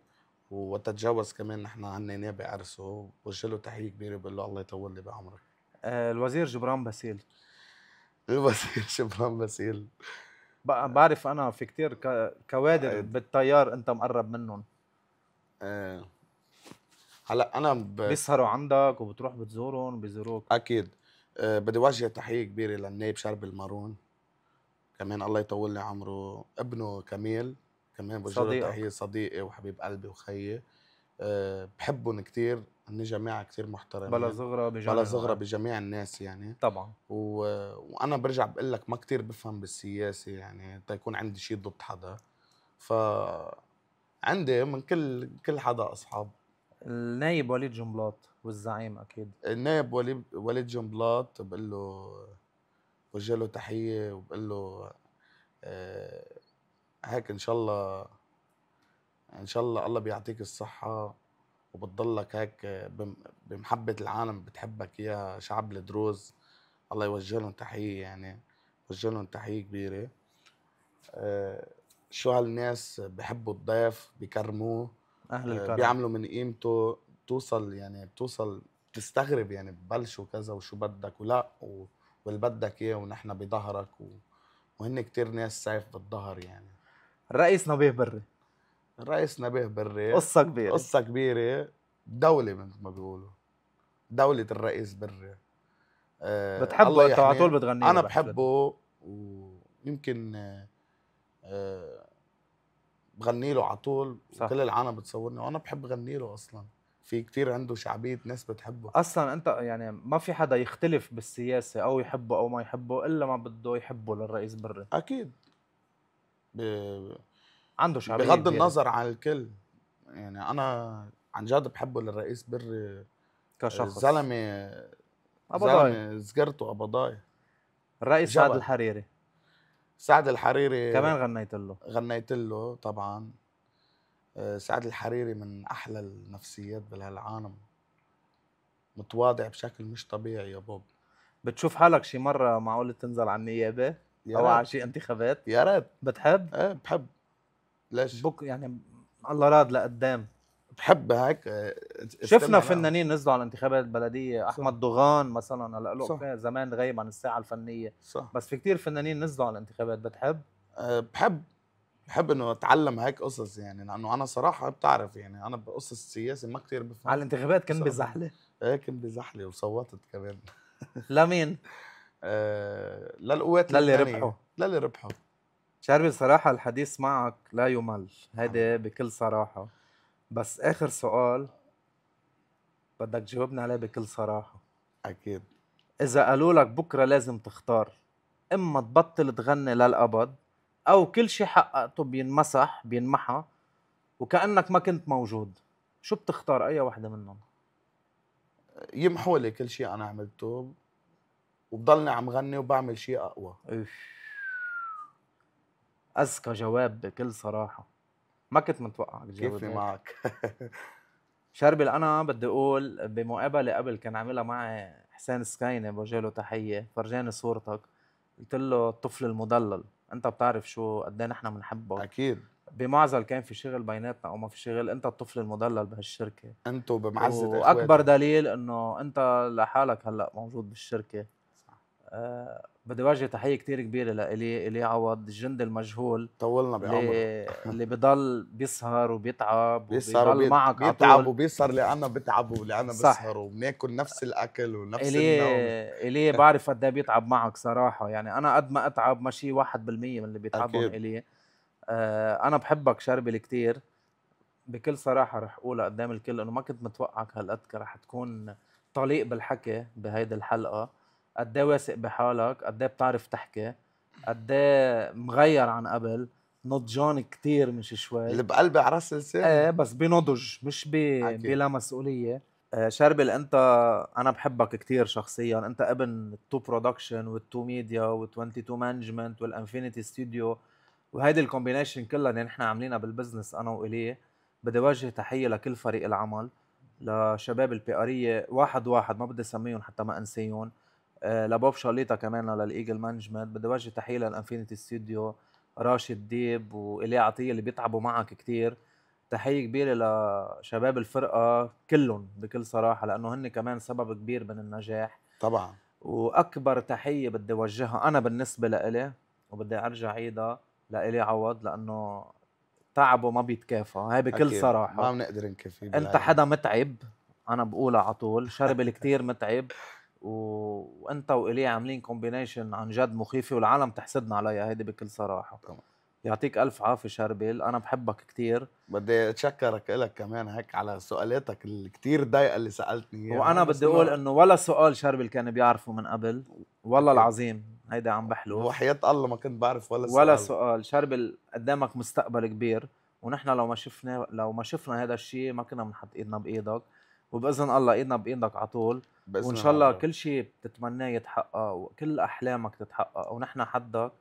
ووقت تجوز كمان نحن هنيناه بعرسه، بوجه له تحية كبيرة بقول له الله يطول لي بعمرك. الوزير جبران باسيل. الوزير شبران باسيل. بعرف انا في كتير كوادر أكيد. بالتيار انت مقرب منهم. آه. هلا أنا بيسهروا عندك وبتروح بتزورهم وبيزوروك. أكيد. بدي وجه تحية كبيرة للنايب شرب المارون، كمان الله يطول لي عمره، ابنه كميل كمان بوجه له تحية، صديقك. صديقي وحبيب قلبي وخيي. بحبهم كتير، هن جماعة كتير بلا محترمين، زغرة بلا بجننوا زغرة قلب. بجميع الناس يعني. طبعا. وانا برجع بقول لك ما كتير بفهم بالسياسة يعني تيكون عندي شيء ضد حدا، ف عندي من كل حدا اصحاب. النايب وليد جنبلاط والزعيم اكيد. النائب وليد جنبلاط بقول له بوجه له تحية وبقول له آه، هيك ان شاء الله، ان شاء الله الله بيعطيك الصحة وبتضلك هيك بمحبة العالم بتحبك اياها شعب الدروز. الله يوجه لهم تحية يعني، وجه لهم تحية كبيرة. شو هالناس بحبوا الضيف بيكرموه، اهل الكرم. بيعملوا من قيمته، بتوصل تستغرب يعني ببلشوا كذا وشو بدك ولا واللي بدك اياه ونحن بظهرك وهن كتير ناس سيف بالظهر يعني. الرئيس نبيه بري. الرئيس نبيه بري. قصة كبيرة. قصة كبيرة، دولة مثل ما بيقولوا، دولة الرئيس بري. الله بتحبه انت وعلى طول يحميه. بتغني له أنا بحفلة. بحبه ويمكن بغني له على طول صح. وكل العالم بتصورني وأنا بحب غني له أصلا، في كتير عنده شعبية ناس بتحبه. اصلا انت يعني ما في حدا يختلف بالسياسة او يحبه او ما يحبه الا ما بده يحبه للرئيس بري. أكيد. ب- عنده شعبية بغض كبيرة. النظر عن الكل، يعني أنا عن جد بحبه للرئيس بري. كشخص. زلمة قبضاي. زقرته قبضاي. الرئيس سعد جبل. الحريري. سعد الحريري. كمان غنيت له. غنيت له طبعا. سعد الحريري من احلى النفسيات بهالعالم، متواضع بشكل مش طبيعي يا بوب. بتشوف حالك شي مرة معقول تنزل على النيابة يا او ريت. على شي انتخابات؟ يا ريت. بتحب؟ ايه بحب. ليش؟ يعني الله راد لقدام. بحب هيك شفنا استمع لها. فنانين نزلوا على الانتخابات البلدية، صح. أحمد دوغان مثلا، هلا له صح. اوكي زمان غايب عن الساحة الفنية، صح. بس في كتير فنانين نزلوا على الانتخابات. بتحب؟ بحب انه اتعلم هيك قصص يعني، لانه انا صراحه بتعرف يعني انا بقصص السياسه ما كتير على بفهم. الانتخابات بس كان بزحلة. هيك بزحلي وصوتت كمان. لمين؟ للقوات للي ربحوا. اللبنانيه للي ربحوا. شربي صراحة الحديث معك لا يمل، حبيبي. هيدي بكل صراحة. بس آخر سؤال بدك تجاوبني عليه بكل صراحة. اكيد. اذا قالوا لك بكره لازم تختار، اما تبطل تغني للابد او كل شيء حققته بينمحى وكانك ما كنت موجود، شو بتختار؟ اي وحده منهم؟ يمحوا لي كل شيء انا عملته وبضلني عم غني وبعمل شيء اقوى. إف. اذكى جواب بكل صراحه، ما كنت متوقعك تجاوب كيفني هيك. معك؟ شربل، انا بدي اقول بمقابله قبل كان عاملها معي حسين سكاينه، بوجه له تحيه، فرجاني صورتك، قلت له الطفل المدلل، انت بتعرف شو قد ايه نحن بنحبك، اكيد. بمعزل كان في شغل بيناتنا او ما في شغل، انت الطفل المدلل بهالشركه، انتو بمعزه واكبر اخواتي. دليل انه انت لحالك هلا موجود بالشركه. بدي وجه تحيه كتير كبيره لإلي عوض، الجندي المجهول طولنا اللي بعمره. اللي بضل بيسهر وبيتعب بيسهر وبيضل معك على بيتعب طول. وبيسهر اللي انا بتعب واللي انا صح. بسهر وبناكل نفس الاكل ونفس النوم. إلي بعرف قد ايه بيتعب معك صراحه، يعني انا قد ما اتعب ماشي 1% من اللي بيتعبهم اكيد. إلي. انا بحبك شربل كتير، بكل صراحه رح اقولها قدام الكل انه ما كنت متوقعك هالقد رح تكون طليق بالحكي بهيدي الحلقه، قد ايه واثق بحالك، قد ايه بتعرف تحكي، قد ايه مغير عن قبل، نضجان كتير مش شوي. اللي بقلبي على راس ايه لساني. بس بنضج مش اكيد. بلا مسؤوليه. شربل انت، انا بحبك كتير شخصيا، انت ابن التو برودكشن والتو ميديا وال22 مانجمنت والانفينيتي ستوديو، وهيدي الكومبينيشن كلها اللي نحن عاملينها بالبزنس انا واليه. بدي وجه تحيه لكل فريق العمل، لشباب البيئريه واحد واحد، ما بدي اسميهم حتى ما انسيهم، لبوب شاليتا كمان للايجل مانجمنت، بدي وجه تحيه للانفينيتي ستوديو، راشد ديب وإلي عطيه اللي بيتعبوا معك كتير. تحية كبيرة لشباب الفرقة كلهم بكل صراحة، لأنه هن كمان سبب كبير من النجاح. طبعا. وأكبر تحية بدي وجهها أنا بالنسبة لإلي، وبدي أرجع عيدها لإلي عوض، لأنه تعبه ما بيتكافى، هاي بكل اكيد ما صراحة. بنقدر نكفي أنت بالهاي. حدا متعب، أنا بقولها على طول، شربل كتير متعب، وأنت وإلي عاملين كومبينيشن عن جد مخيفة، والعالم تحسدنا عليها هيدي بكل صراحة. طبعا. يعطيك ألف عافية شربل، أنا بحبك كتير. بدي اتشكرك لك كمان هيك على سؤالاتك اللي كتير ضايقه اللي سالتني اياها، وانا بس بدي اقول انه انه ولا سؤال شربل كان بيعرفه من قبل، والله اكيد العظيم هيدا عم بحلف، وحياة الله ما كنت بعرف ولا ولا سؤال. سؤال. شربل قدامك مستقبل كبير، ونحن لو ما شفنا هذا الشيء ما كنا بنحط ايدنا بايدك، وباذن الله ايدنا بايدك على طول، وان باذن شاء الله الله رب. كل شيء بتتمناه يتحقق وكل احلامك تتحقق، ونحن حدك،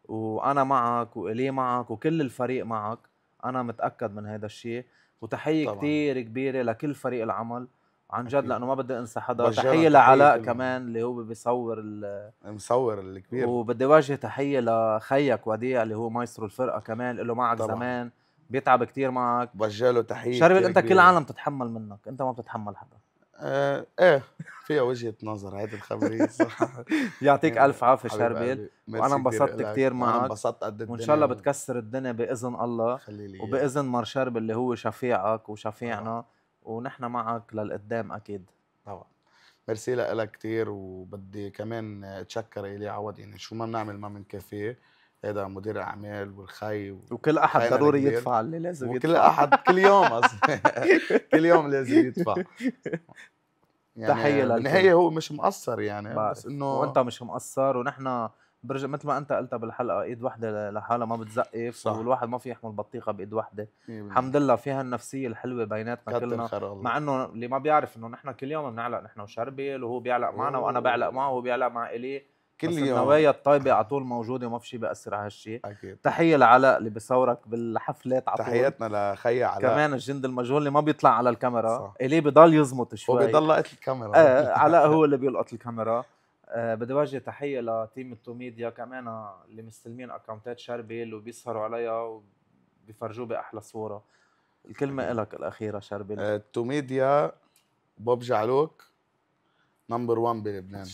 وانا معك والي معك وكل الفريق معك، انا متاكد من هذا الشيء. وتحيه طبعا. كتير كبيره لكل فريق العمل عن جد، اكيد لانه ما بدي انسى حدا. بوجه لهم تحيه تحيه لعلاء كلهم. كمان اللي هو بيصور مصور الكبير. وبدي وجه تحيه لخيك وديع اللي هو مايسترو الفرقه كمان، له معك طبعا زمان، بيتعب كتير معك. بوجه له تحيه شربل كتير انت كل كبيره. العالم تتحمل منك، انت ما بتتحمل حدا. ايه فيها وجهه نظر هيدي الخبريه صح. يعطيك يعني الف عافيه حبيب شربل، قلبي وانا ميرسي كثير انبسطت لك، كتير وانا معك، انبسطت قد وان شاء الدنيا الله بتكسر الدنيا باذن الله، وخلي لي اياك. وباذن مار شرب اللي هو شفيعك طبعا. وشفيعنا، ونحن معك للقدام اكيد. طبعا. ميرسي لك كثير، وبدي كمان اتشكر الي عوض، يعني شو ما بنعمل ما بنكفيه. هذا مدير اعمال والخي وكل احد وخينا ضروري الكبير. يدفع اللي لازم وكل يدفع. احد كل يوم اصلا كل يوم لازم يدفع. تحيه يعني للكل، بالنهايه هو مش مقصر يعني، بس بعرف انه وانت مش مقصر، ونحن برجع مثل ما انت قلتها بالحلقه، ايد وحده لحالها ما بتزقف، صح. والواحد ما في يحمل بطيخه بايد وحده. 100%. الحمد لله في هالنفسيه الحلوه بيناتنا كتر كلنا. خير الله. مع انه اللي ما بيعرف انه نحن كل يوم بنعلق نحن وشربل، وهو بيعلق معنا وانا بعلق معه وهو بيعلق مع الي، كل بس يوم. النوايا الطيبه على طول موجوده وما في شيء بياثر على هالشيء. اكيد. تحيه لعلاء اللي بيصورك بالحفلات على طول، تحياتنا لخي علاء. كمان الجند المجهول اللي ما بيطلع على الكاميرا، صح. الي بضل يزمط شوي. وبيضل لقيت الكاميرا علاء هو اللي بيلقط الكاميرا. بدي وجه تحيه لتيم التو ميديا كمان اللي مستلمين اكونتات شربل وبيسهروا عليها وبيفرجوه باحلى صوره. الكلمه أكيد. لك الاخيره شربل. تو ميديا بوب جعلوك نمبر 1 بلبنان.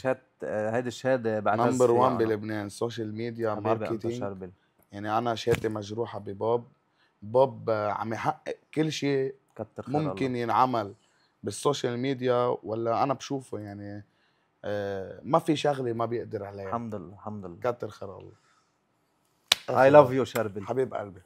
هيدي الشهاده بعتز نمبر 1 فيها انا. بلبنان سوشيال ميديا حبيبي انت ماركتينج. شربل. يعني انا شهادتي مجروحه ببوب. بوب عم يحقق كل شيء كتر خير الله. ممكن ينعمل بالسوشيال ميديا، ولا انا بشوفه يعني ما في شغله ما بيقدر عليها. الحمد لله الحمد لله. كتر خير الله. I love you شربل. حبيب قلبي.